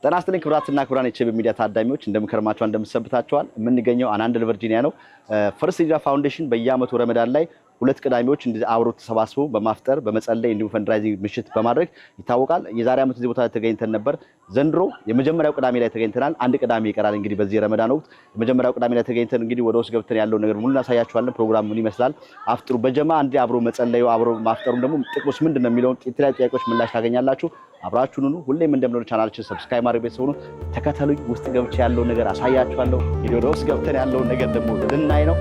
ጤና ይስጥልኝ ክብራትና ክብራን የቼብ ሚዲያ ታዳሚዎች እንደምከርማችሁ እንደምሰብታችኋል የምንገኘው አናንደል ቨርጂኒያ ነው ፈርስት ሂጅራ ፋውንዴሽን በየአመቱ ረመዳን ላይ ሁለት ቅዳሜዎች እንደዚህ አብሮ ተሰባስበው በማፍጠር በመጸለይ እንዲሁ ፈንድራይዚንግ ምሽት በማድረግ ይታወቃል የዛሬ አመት እዚህ ቦታ ተገኝተን ነበር ዘንድሮ የመጀመሪያው ቅዳሜ ላይ ተገኝተናል አንድ ቅዳሜ ይቀራል እንግዲህ በዚህ ረመዳን ወቅት የመጀመሪያው ቅዳሜ ላይ ተገኝተን እንግዲህ ወደ ውስጥ ገብተን ያለው ነገር ሙሉ እናሳያችኋለን ፕሮግራሙ ምን ይመስላል አፍጥሩ በጀማ አንዴ አብሮ መጸለዩ አብሮ ማፍጠሩ ደግሞ ጥቅሙስ ምንድነው የሚለው የተለያዩ ጥያቄዎች ምላሽ ታገኛላችሁ አብራችሁን ሁሉ ሁሌም እንደምንለው ቻናላችን ሰብስክራይብ ማድረግ ቤተሰቡ ተከታተሉኝ ውስጥ ገብቼ ያለው ነገር አሳያችኋለሁ ቪዲዮ ውስጥ ገብተን ያለው ነገር ደግሞ ልናይ ነው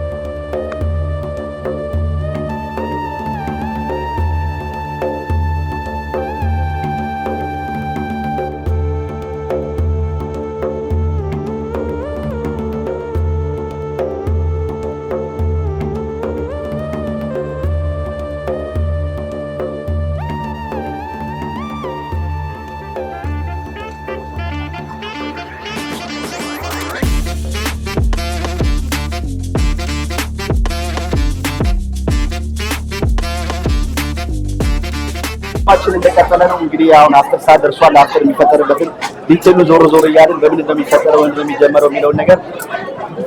ማችን እንደቀጠለ ነው እንግዲህ አሁን አፍተር ሰዓት ደርሷል አፍተር የሚፈጠርበትን ዲቴሉ ዞር ዞር ይያልን በምን እንደሚፈጠረው እንደሚጀመረው የሚለው ነገር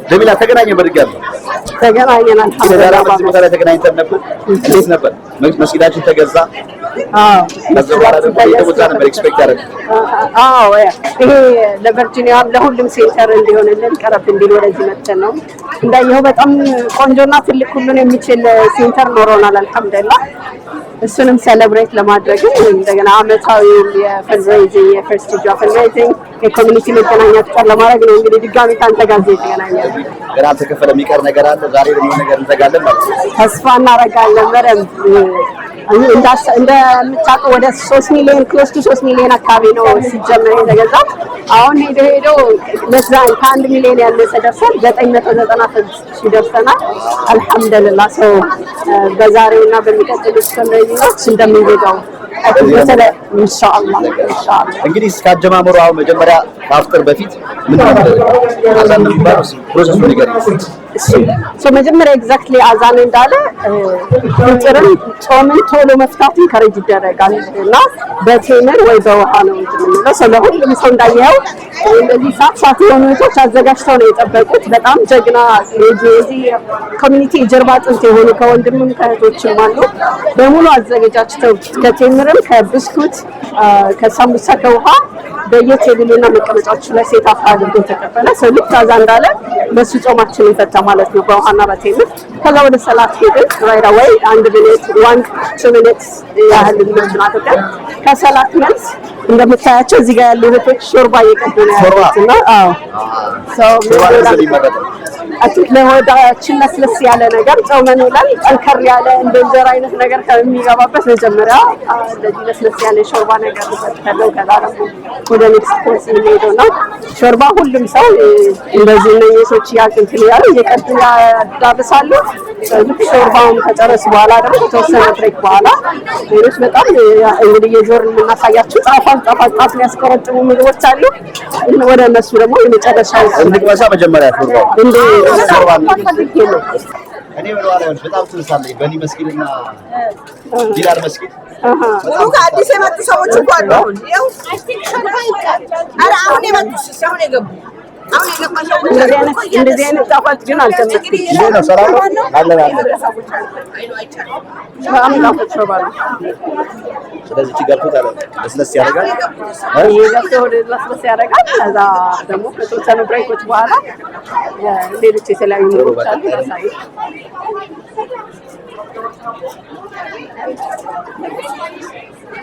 ጀሚላ ተገናኘን በድጋሚ ተገናኘን አልሐምዱሊላህ ተገናኝተን ነበር እንዴት ነበር መስጊዳችን ተገዛ ከዘዋራ ደግሞ ነበር ኤክስፔክት ያደረግ ይሄ ለቨርጂኒያ ለሁሉም ሴንተር እንዲሆንልን ቀረብ እንዲል ወደዚህ መጥተን ነው እንዳየው በጣም ቆንጆና ትልቅ ሁሉን የሚችል ሴንተር ኖሮናል አልሐምዱሊላህ እሱንም ሴሌብሬት ለማድረግ እንደገና አመታዊ የፈንድሬዚንግ የፈርስት ሂጅራ ፈንድሬዚንግ የኮሚኒቲ መገናኛ ፍቃድ ለማድረግ ነው እንግዲህ ድጋሚ ታንተ ጋር ተገናኘን ገና ተከፈለ የሚቀር ነገር አለ ዛሬ ደግሞ ነገር እንዘጋለን ማለት ተስፋ እናረጋለን በደንብ እንደምታውቀው ወደ 3 ሚሊዮን ክሎስ ቱ 3 ሚሊዮን አካባቢ ነው ሲጀመር የተገዛው አሁን ሄዶ መዛን ከ1 ሚሊዮን ያነሰ ደርሷል 990 ደርሰናል አልሐምዱሊላህ ሰው በዛሬውና በሚቀጥሉት ፈንድሬዚንጎች እንደምንዘጋው ኢንሻአላህ እንግዲህ እስካጀማመሩ አሁን መጀመሪያ ከአፍጥር በፊት ምን አዛን የሚባለው ፕሮሰሱ ነገር መጀመሪያ ኤግዛክትሊ አዛን እንዳለ ፍጥርን ጾምን ቶሎ መፍታት ከረጅ ይደረጋል እና በቴምር ወይ በውሃ ነው እንግዲህ ስለሁሉም ሰው እንዳየው እንደዚህ ሳት የሆኑ ልጆች አዘጋጅተው ነው የጠበቁት በጣም ጀግና የዚህ ኮሚኒቲ ጀርባ አጥንት የሆኑ ከወንድምም ከእህቶችም አሉ በሙሉ አዘጋጅተው ከቴምርም ከብስኩት ከሳምቡሳ ከውሃ በየቴብሉና መቀመጫዎች ላይ ሴት አድርጎ ተቀበለ ሰው ልክ አዛን እንዳለ በሱ ጾማችን ይፈታ ማለት ነው በውሃና በቴምር ከዛ ወደ ሰላት ሄደን right away አንድ ሚኒት 2 minutes ያህል ልንማርከ ከሰላት መልስ እንደምታያቸው እዚህ ጋር ያሉ እህቶች ሾርባ እየቀዱ ነው ያሉትና ለሆዳችን ለስለስ ያለ ነገር ጾመን ላይ ጠንከር ያለ እንደንጀራ አይነት ነገር ከሚገባበት መጀመሪያ እንደዚህ ለስለስ ያለ ሾርባ ነገር ተደረገው ከዛም ወደ ኔክስት ኮርስ የሚሄደውና ሾርባ ሁሉም ሰው እንደዚህ ነው የሶች ያንትን ያለ እየቀዱ ያዳብሳሉ ሾርባውን ከጨረስ በኋላ ደግሞ ተወሰነ ብሬክ በኋላ ሌሎች በጣም እንግዲህ የጆርን እናሳያችሁ ጣፋጭ ያስቆረጥሙ ምግቦች አሉ ወደ እነሱ ደግሞ የመጨረሻው እንግዲህ መጀመሪያ እንደ እኔ ወራላውን በጣም ትንሳለኝ በኒ መስጊድና ቢላል መስጊድ አዲስ የመጡ ሰዎች እኮ አሉ ይኸው አረ አሁን የመጡ አሁን የገቡ እንደዚህ አይነት ጣፋጭ ግን አልተመቸኝም ይሄ ነው ሰላም አለ ስለዚህ ችግርቱታል ለስለስ ያደርጋል ለስለስ ያደርጋል ከዛ ደግሞ ከተወሰነ ብሬኮች በኋላ ሌሎች የተለያዩ ምግቦች አሉ ያሳይ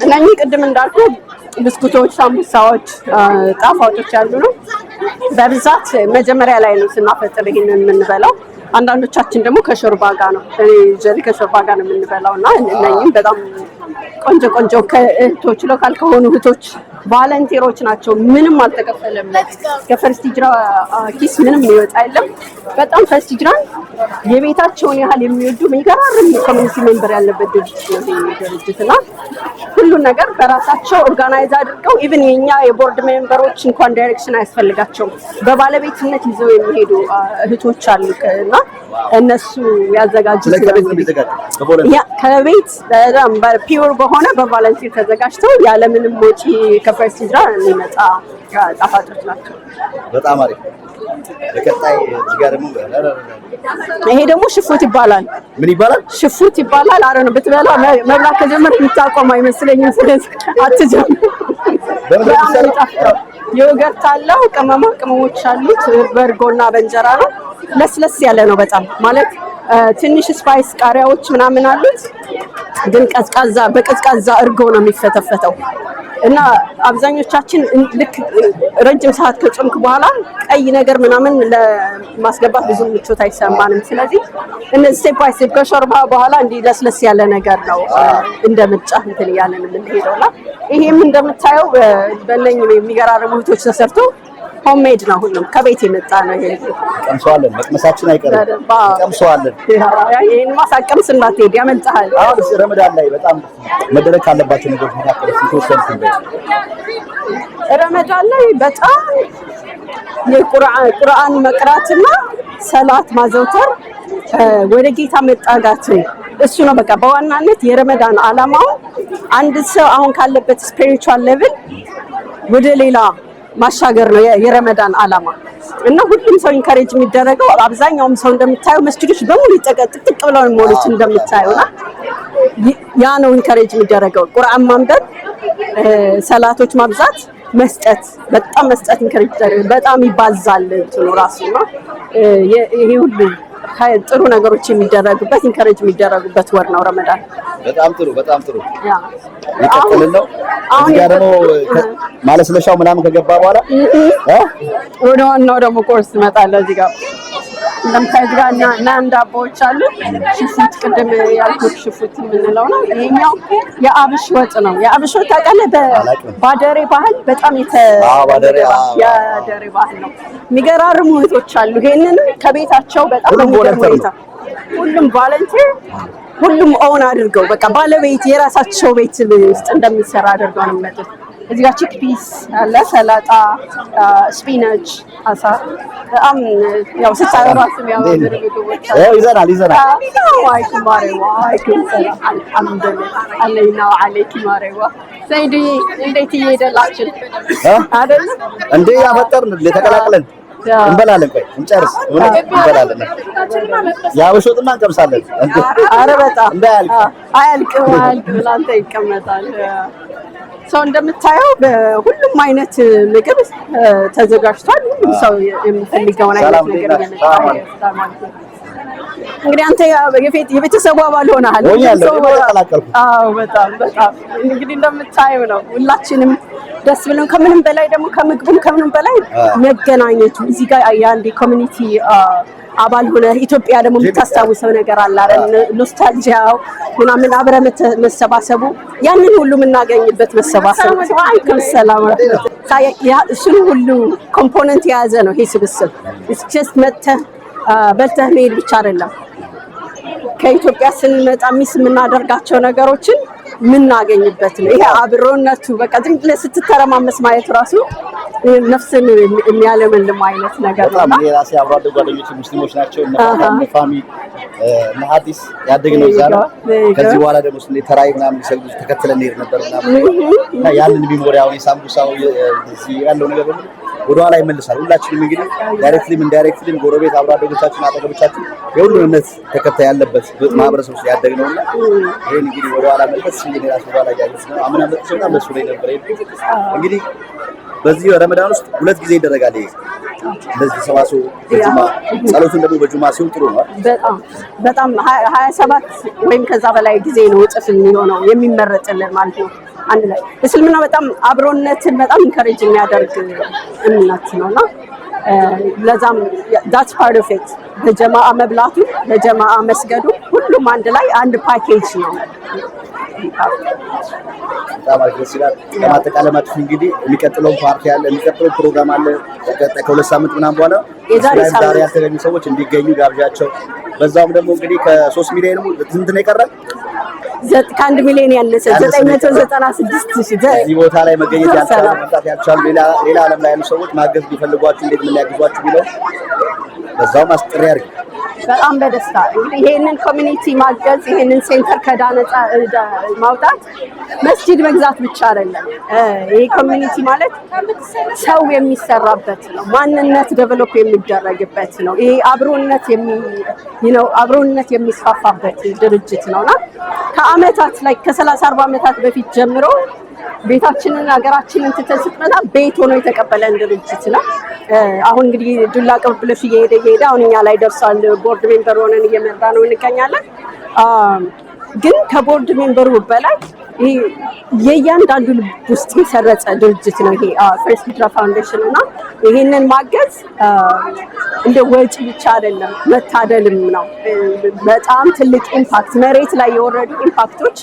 እነኚህ ቅድም እንዳልኩ ብስኩቶች ሳምቡሳዎች ጣፋጮች ያሉ ነው በብዛት መጀመሪያ ላይ ነው ስናፈጥር ይሄንን የምንበላው አንዳንዶቻችን ደግሞ ከሾርባ ጋር ነው ጀሪ ከሾርባ ጋር ነው የምንበላውና እነኚህም በጣም ቆንጆ ከእህቶች ሎካል ከሆኑ እህቶች ቫለንቲሮች ናቸው ምንም አልተከፈለም ከፈርስት ሂጅራ ኪስ ምንም ይወጣ አይደለም በጣም ፈርስት ሂጅራን የቤታቸውን ያህል የሚወዱ የሚገራርም ኮሚኒቲ ሜምበር ያለበት ድርጅትና ሁሉ ነገር በራሳቸው ኦርጋናይዝ አድርገው ኢቭን የኛ የቦርድ ሜምበሮች እንኳን ዳይሬክሽን አያስፈልጋቸው በባለቤትነት ይዘው የሚሄዱ እህቶች አሉና እነሱ ያዘጋጁት ከቤት በጣም ፒውር በሆነ በቫለንቲር ተዘጋጅተው ያለ ምንም ወጪ ከፈርስት ሂጅራ የሚመጣ ጣፋጮች ናቸው። በጣም አሪፍ። በቀጣይ እዚህ ጋር ደግሞ ይሄ ደግሞ ሽፉት ይባላል። ምን ይባላል? ሽፉት ይባላል። አረ ነው ብትበላ መብላት ከጀመርክ የምታቆም አይመስለኝም። ስለዚህ አትጀምር። ዮገርት አለው፣ ቅመማ ቅመሞች አሉት፣ በርጎና በእንጀራ ነው። ለስለስ ያለ ነው በጣም ማለት ትንሽ ስፓይስ ቃሪያዎች ምናምን አሉት፣ ግን በቀዝቃዛ እርጎ ነው የሚፈተፈተው እና አብዛኞቻችን ልክ ረጅም ሰዓት ከጾምክ በኋላ ቀይ ነገር ምናምን ለማስገባት ብዙ ምቾት አይሰማንም። ስለዚህ እነዚህ ስቴፕ ባይ ስቴፕ ከሾርባ በኋላ እንዲህ ለስለስ ያለ ነገር ነው እንደ ምርጫ እንትን እያለን የምንሄደውና ይሄም እንደምታየው በእነኝህ የሚገራርሙ እህቶች ተሰርቶ ሆምሜድ ነው። ሁሉም ከቤት የመጣ ነው። ይሄ ቀምሰዋለን፣ መቅመሳችን አይቀርም። ቀምሰዋለን። ይሄን ማሳቀምስ እንዳትሄድ ያመልጣል። አሁን እዚህ ረመዳን ላይ በጣም መደረግ ካለባቸው ነገሮች መካከል ሲተወሰኑት ነው። ረመዳን ላይ በጣም የቁርአን መቅራትና ሰላት ማዘውተር፣ ወደ ጌታ መጣጋት እሱ ነው በቃ በዋናነት የረመዳን ዓላማው። አንድ ሰው አሁን ካለበት ስፒሪቹዋል ሌቭል ወደ ሌላ ማሻገር ነው የረመዳን ዓላማ እና ሁሉም ሰው ኢንካሬጅ የሚደረገው አብዛኛውም ሰው እንደምታየው መስጂዶች በሙሉ ጥቅጥቅ ብለው ሞሉት እንደምታየውና ያ ነው ኢንካሬጅ የሚደረገው። ቁርአን ማንበብ፣ ሰላቶች ማብዛት፣ መስጠት፣ በጣም መስጠት ኢንካሬጅ ይደረጋል። በጣም ይባዛል እንትኑ ራሱና ይሄ ሁሉ ጥሩ ነገሮች የሚደረጉበት ኢንካሬጅ የሚደረጉበት ወር ነው ረመዳን። በጣም ጥሩ በጣም ጥሩ። ይቀጥል ነው። እዚህ ጋር ደግሞ ማለስለሻው ምናምን ከገባ በኋላ ወደ ዋናው ደግሞ ኮርስ ይመጣል። እዚህ ጋር እንደምታዩት ጋር ናን ዳቦዎች አሉ። ሽፉት ቅድም ያልኩት ሽፉት የምንለው ነው። ይሄኛው የአብሽ ወጥ ነው። የአብሽ ወጥ ታውቃለህ? በባደሬ ባህል በጣም የባደሬ ባህል ነው። የሚገራርሙ እህቶች አሉ። ይሄንን ከቤታቸው በጣም ሁሉም ቮለንቲር ሁሉም ኦን አድርገው በቃ ባለቤት የራሳቸው ቤት ውስጥ እንደሚሰራ አድርገው ነው የሚመጡት። እዚህ ጋር ቺክፒስ አለ፣ ሰላጣ፣ ስፒናች፣ አሳ በጣም ያው ስታረባስ የሚያምር ምግቦች ይዘናል። ዋይኩም ማሬዋ ዋይኩም ሰላም አልሐምዱሊላህ አለይና ወአለይኪ ማሬዋ ሰይዲ እንዴት እየሄደላችሁ አይደል እንዴ? ያፈጠርን ለተቀላቅለን እንበላለን። ቆይ እንጨርስ። እንበላለን። የአበሽ ወጥማ እንቀምሳለን። ኧረ በጣም እንዳያልቅ አያልቅም ብላንተ ይቀመጣል። ሰው እንደምታየው በሁሉም አይነት ምግብ ተዘጋጅቷል። ሁሉም ሰው የሚፈልገውን አይነት ነገር ያመጣል ማለት ነው። እንግዲህ አንተ የቤተሰቡ አባል ሆነሃል። አዎ በጣም እንግዲህ እንደምታየው ነው። ሁላችንም ደስ ብለን ከምንም በላይ ደግሞ ከምግቡም ከምንም በላይ መገናኘቱ እዚህ ጋር የአንድ ኮሚኒቲ አባል ሆነ ኢትዮጵያ ደግሞ የምታስታውሰው ነገር አለ አይደል? ኖስታልጂያው ምናምን አብረ መሰባሰቡ ያንን ሁሉ የምናገኝበት መሰባሰቡ አይከም ሰላም እሱን ሁሉ ኮምፖነንት የያዘ ነው ይሄ ስብስብ። ጀስት መተህ በልተህ መሄድ ብቻ አይደለም። ከኢትዮጵያ ስንመጣ ሚስ የምናደርጋቸው ነገሮችን የምናገኝበት ነው። ይሄ አብሮነቱ በቃ ዝም ብለህ ስትተረማመስ ማየት ራሱ ነፍስን የሚያለመልም አይነት ነገር ነው። በጣም የራሴ አብሮ አደግ ጓደኞች ሙስሊሞች ናቸው። እነ ፋሚ እነ ሐዲስ ያደግነው እዛ ነው። ከዚህ በኋላ ደግሞ ተራይ ምናምን ሊሰግዱ ተከትለን እንሄድ ነበር እና ያንን ሚሞሪ አሁን የሳምቡሳው እዚህ ያለው ነገር ሁሉ ወደኋላ ይመልሳል። ሁላችንም እንግዲህ ዳይሬክትሊም ኢንዳይሬክትሊም ጎረቤት አብሮ አደጎቻችን አጠገቦቻችን የሁሉ እምነት ተከታይ ያለበት ማህበረሰብ ውስጥ ያደግነውና ይሄን እንግዲህ ወደኋላ መለስ ሲል የራሱ ወደኋላ ያለስ ነው። አምና መጥቶና በሱ ላይ ነበር እንግዲህ በዚህ ረመዳን ውስጥ 2 ጊዜ ይደረጋል። ይሄ እንደዚህ ሰባሱ በጁማ ጸሎቱን ደግሞ በጁማ ሲሆን ጥሩ ነው። በጣም 27 ወይም ከዛ በላይ ጊዜ ነው እጥፍ የሚሆነው የሚመረጥልን ማለት ነው። አንድ ላይ እስልምና በጣም አብሮነትን በጣም ኢንካሬጅ የሚያደርግ እምነት ነውና ለዛም that's part of it በጀማዓ መብላቱ በጀማዓ መስገዱ ሁሉም አንድ ላይ አንድ ፓኬጅ ነው። በጣም ደስ ይላል። ለማጠቃለማችሁ እንግዲህ የሚቀጥለው ፓርቲ አለ፣ የሚቀጥለው ፕሮግራም አለ። ከ2 ሳምንት ምናምን በኋላ ዛሬ ያልተገኙ ሰዎች እንዲገኙ ጋብዣቸው። በዛውም ደግሞ እንግዲህ ከ3 ሚሊዮን ስንት ነው የቀረን? ከ1 ሚሊዮን ያነሰ 996,000 እዚህ ቦታ ላይ መገኘት ያልቻሉ መምጣት ያልቻሉ ሌላ ዓለም ላይ ያሉ ሰዎች ማገዝ ቢፈልጓችሁ እንዴት ምን ያግዟችሁ ቢለው በዛው ማስጠሪያ አድርግ በጣም በደስታ እንግዲህ ይሄንን ኮሚኒቲ ማገዝ ይሄንን ሴንተር ከዳነጻ ማውጣት መስጂድ መግዛት ብቻ አይደለም። ይሄ ኮሚኒቲ ማለት ሰው የሚሰራበት ነው፣ ማንነት ዴቨሎፕ የሚደረግበት ነው። ይሄ አብሮነት የሚስፋፋበት ድርጅት ነውና ከአመታት ላይ ከ30-40 አመታት በፊት ጀምሮ ቤታችንን ሀገራችንን ትተን ስትመጣ ቤት ሆኖ የተቀበለን ድርጅት ነው። አሁን እንግዲህ ዱላ ቅብብሎሽ እየሄደ አሁን እኛ ላይ ደርሷል። ቦርድ ሜምበር ሆነን እየመራ ነው እንገኛለን። ግን ከቦርድ ሜምበሩ በላይ ይሄ የእያንዳንዱ ልብ ውስጥ የሰረጸ ድርጅት ነው ይሄ ፈርስት ሂጅራ ፋውንዴሽን እና ይሄንን ማገዝ እንደ ወጪ ብቻ አይደለም መታደልም ነው። በጣም ትልቅ ኢምፓክት መሬት ላይ የወረዱ ኢምፓክቶች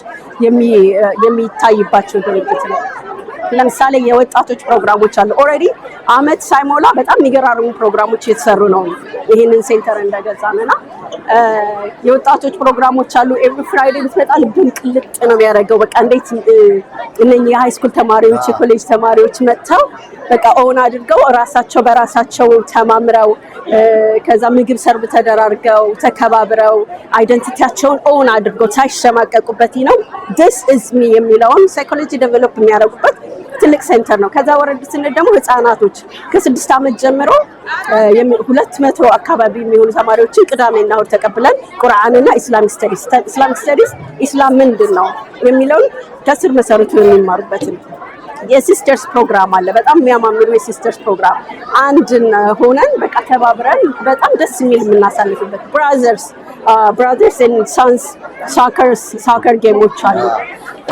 የሚታይባቸው ድርጅት ነው። ለምሳሌ የወጣቶች ፕሮግራሞች አሉ። ኦልሬዲ አመት ሳይሞላ በጣም የሚገራርሙ ፕሮግራሞች እየተሰሩ ነው። ይሄንን ሴንተር እንደገዛንና የወጣቶች ፕሮግራሞች አሉ። ኤቭሪ ፍራይዴ ብትመጣ ልብን ቅልጥ ነው የሚያደርገው። በቃ እንዴት እነኚህ የሃይ ስኩል ተማሪዎች የኮሌጅ ተማሪዎች መጥተው በቃ ኦን አድርገው ራሳቸው በራሳቸው ተማምረው ከዛ ምግብ ሰርብ ተደራርገው ተከባብረው አይደንቲቲያቸውን ኦን አድርገው ሳይሸማቀቁበት ነው this is me የሚለውን ሳይኮሎጂ ዴቨሎፕ የሚያደርጉበት ትልቅ ሴንተር ነው። ከዛ ወረድ ስንል ደግሞ ህፃናቶች ከ6 አመት ጀምሮ 200 አካባቢ የሚሆኑ ተማሪዎችን ቅዳሜና እሁድ ተቀብለን ቁርአንና ኢስላሚክ ስተዲስ ኢስላም ምንድን ነው የሚለውን ከስር መሰረቱ የሚማሩበት ነው። የሲስተርስ ፕሮግራም አለ። በጣም የሚያማምሩ የሲስተርስ ፕሮግራም አንድ ሆነን በቃ ተባብረን በጣም ደስ የሚል የምናሳልፍበት ብራዘርስ ኤንድ ሰንስ ሳከር ጌሞች አሉ።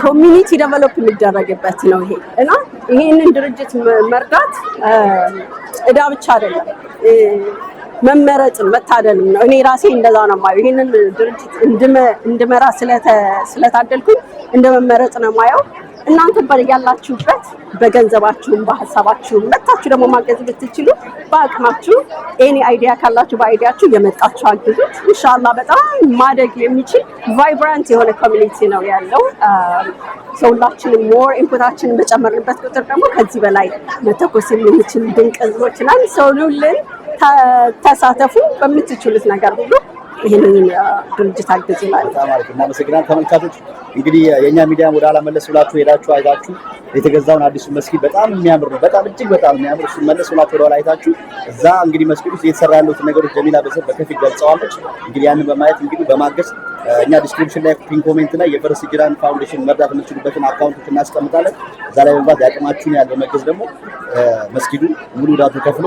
ኮሚኒቲ ዴቨሎፕ የሚደረግበት ነው ይሄ እና ይሄንን ድርጅት መርዳት እዳ ብቻ አይደለም መመረጥም መታደልም ነው። እኔ ራሴ እንደዛ ነው የማየው። ይሄንን ድርጅት እንድመራ ስለታደልኩኝ እንደመመረጥ ነው የማየው። እናንተ ያላችሁበት በገንዘባችሁም በሐሳባችሁም መጣችሁ ደግሞ ማገዝ ብትችሉ በአቅማችሁ ኤኒ አይዲያ ካላችሁ በአይዲያችሁ የመጣችሁ አግዙት። ኢንሻአላህ በጣም ማደግ የሚችል ቫይብራንት የሆነ ኮሚኒቲ ነው ያለው። ሁላችንም ሞር ኢንፑታችንን በጨመርንበት ቁጥር ደግሞ ከዚህ በላይ መተኮስ የሚችል ድንቅ ህዝቦች ነን። ሰውሉልን ተሳተፉ በምትችሉት ነገር ሁሉ ይሄንን ድርጅት አግዙ ማለት ነው። እናመሰግናለን። ተመልካቾች እንግዲህ የኛ ሚዲያ ወደ ኋላ መለስ ብላችሁ ሄዳችሁ አይታችሁ የተገዛውን አዲሱ መስጊድ በጣም የሚያምር ነው። በጣም እጅግ በጣም የሚያምር እሱ መለስ ብላችሁ ወደ ኋላ አይታችሁ እዛ እንግዲህ መስጊድ ውስጥ እየተሰራ ያሉት ነገሮች ጀሚላ በከፊል ገልጸዋለች። እንግዲህ ያንን በማየት እንግዲህ በማገዝ እኛ ዲስክሪፕሽን ላይ ፒን ኮሜንት ላይ የፈርስት ሂጅራን ፋውንዴሽን መርዳት የምትችሉበትን አካውንቶች እናስቀምጣለን። እዛ ላይ በመግባት ያቅማችሁን ያለ መገዝ ደግሞ መስጊዱ ሙሉ ዕዳቱ ከፍሎ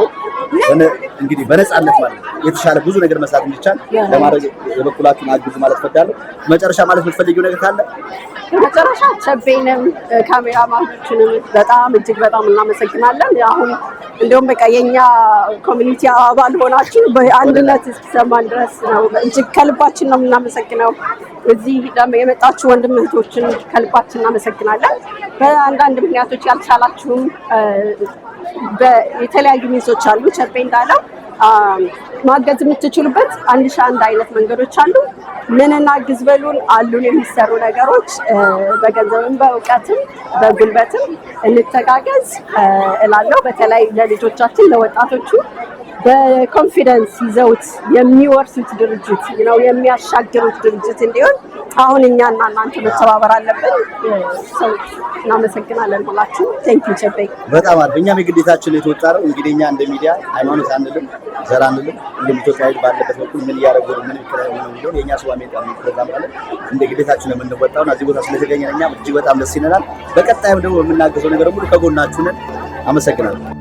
እንግዲህ በነፃነት ማለት የተሻለ ብዙ ነገር መስራት እንዲቻል ለማድረግ የበኩላችሁን አግዙ ማለት ፈልጋለሁ። መጨረሻ ማለት የምትፈልጊው ነገር ካለ? መጨረሻ ቸቤንም ካሜራማኖችንም በጣም እጅግ በጣም እናመሰግናለን። አሁን እንደውም በቃ የኛ ኮሚኒቲ አባል ሆናችሁ በአንድነት እስኪሰማን ድረስ ነው እጅግ ከልባችን ነው የምናመሰግነው። እዚህ የመጣችሁ ወንድም እህቶችን ከልባችን እናመሰግናለን። በአንዳንድ ምክንያቶች ያልቻላችሁም የተለያዩ ሚንሶች አሉ። ቸቤ እንዳለው ማገዝ የምትችሉበት 1001 አይነት መንገዶች አሉ። ምን እናግዝ በሉን አሉን የሚሰሩ ነገሮች በገንዘብም በእውቀትም በጉልበትም እንተጋገዝ እላለሁ። በተለይ ለልጆቻችን ለወጣቶቹ በኮንፊደንስ ይዘውት የሚወርሱት ድርጅት ነው የሚያሻግሩት ድርጅት እንዲሆን አሁን እኛና እናንተ መተባበር አለብን። እናመሰግናለን ሁላችሁ። ቴንክ ዩ ቸቤ። በጣም አሪፍ። እኛም የግዴታችን የተወጣ ነው እንግዲህ እኛ እንደ ሚዲያ ሃይማኖት አንልም ዘር አንልም። እንደ ኢትዮጵያዊ ባለበት በኩል ምን እያደረጉ ምን ይከራዩ ነው የሚለው የኛ ስዋሜ ፕሮግራም አለ። እንደ ግዴታችን የምንወጣው እዚህ ቦታ ስለተገኘን እኛም እጅግ በጣም ደስ ይለናል። በቀጣይም ደግሞ የምናገዘው ነገር ሁሉ ከጎናችሁ ነን። አመሰግናለሁ።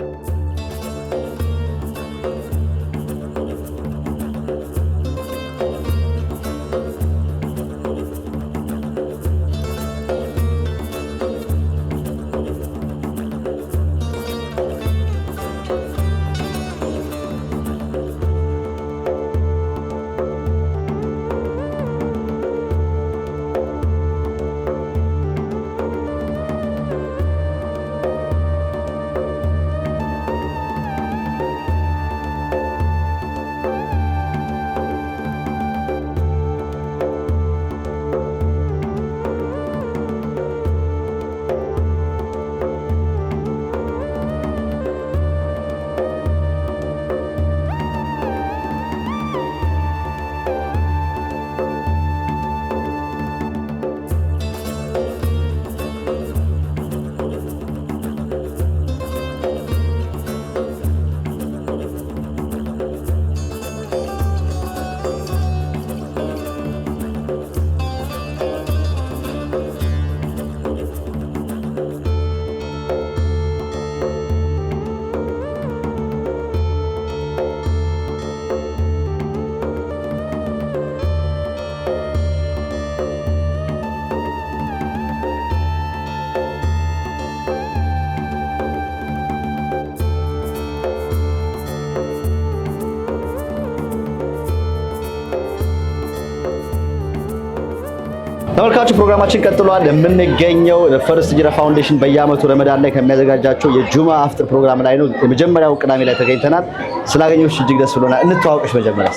ተመልካቾች ፕሮግራማችን ቀጥሏል። የምንገኘው ፈርስት ሂጅራ ፋውንዴሽን በየአመቱ ረመዳን ላይ ከሚያዘጋጃቸው የጁማ አፍጥር ፕሮግራም ላይ ነው። የመጀመሪያው ቅዳሜ ላይ ተገኝተናል። ስላገኘሁሽ እጅግ ደስ ብሎናል። እንተዋወቅሽ መጀመሪያ።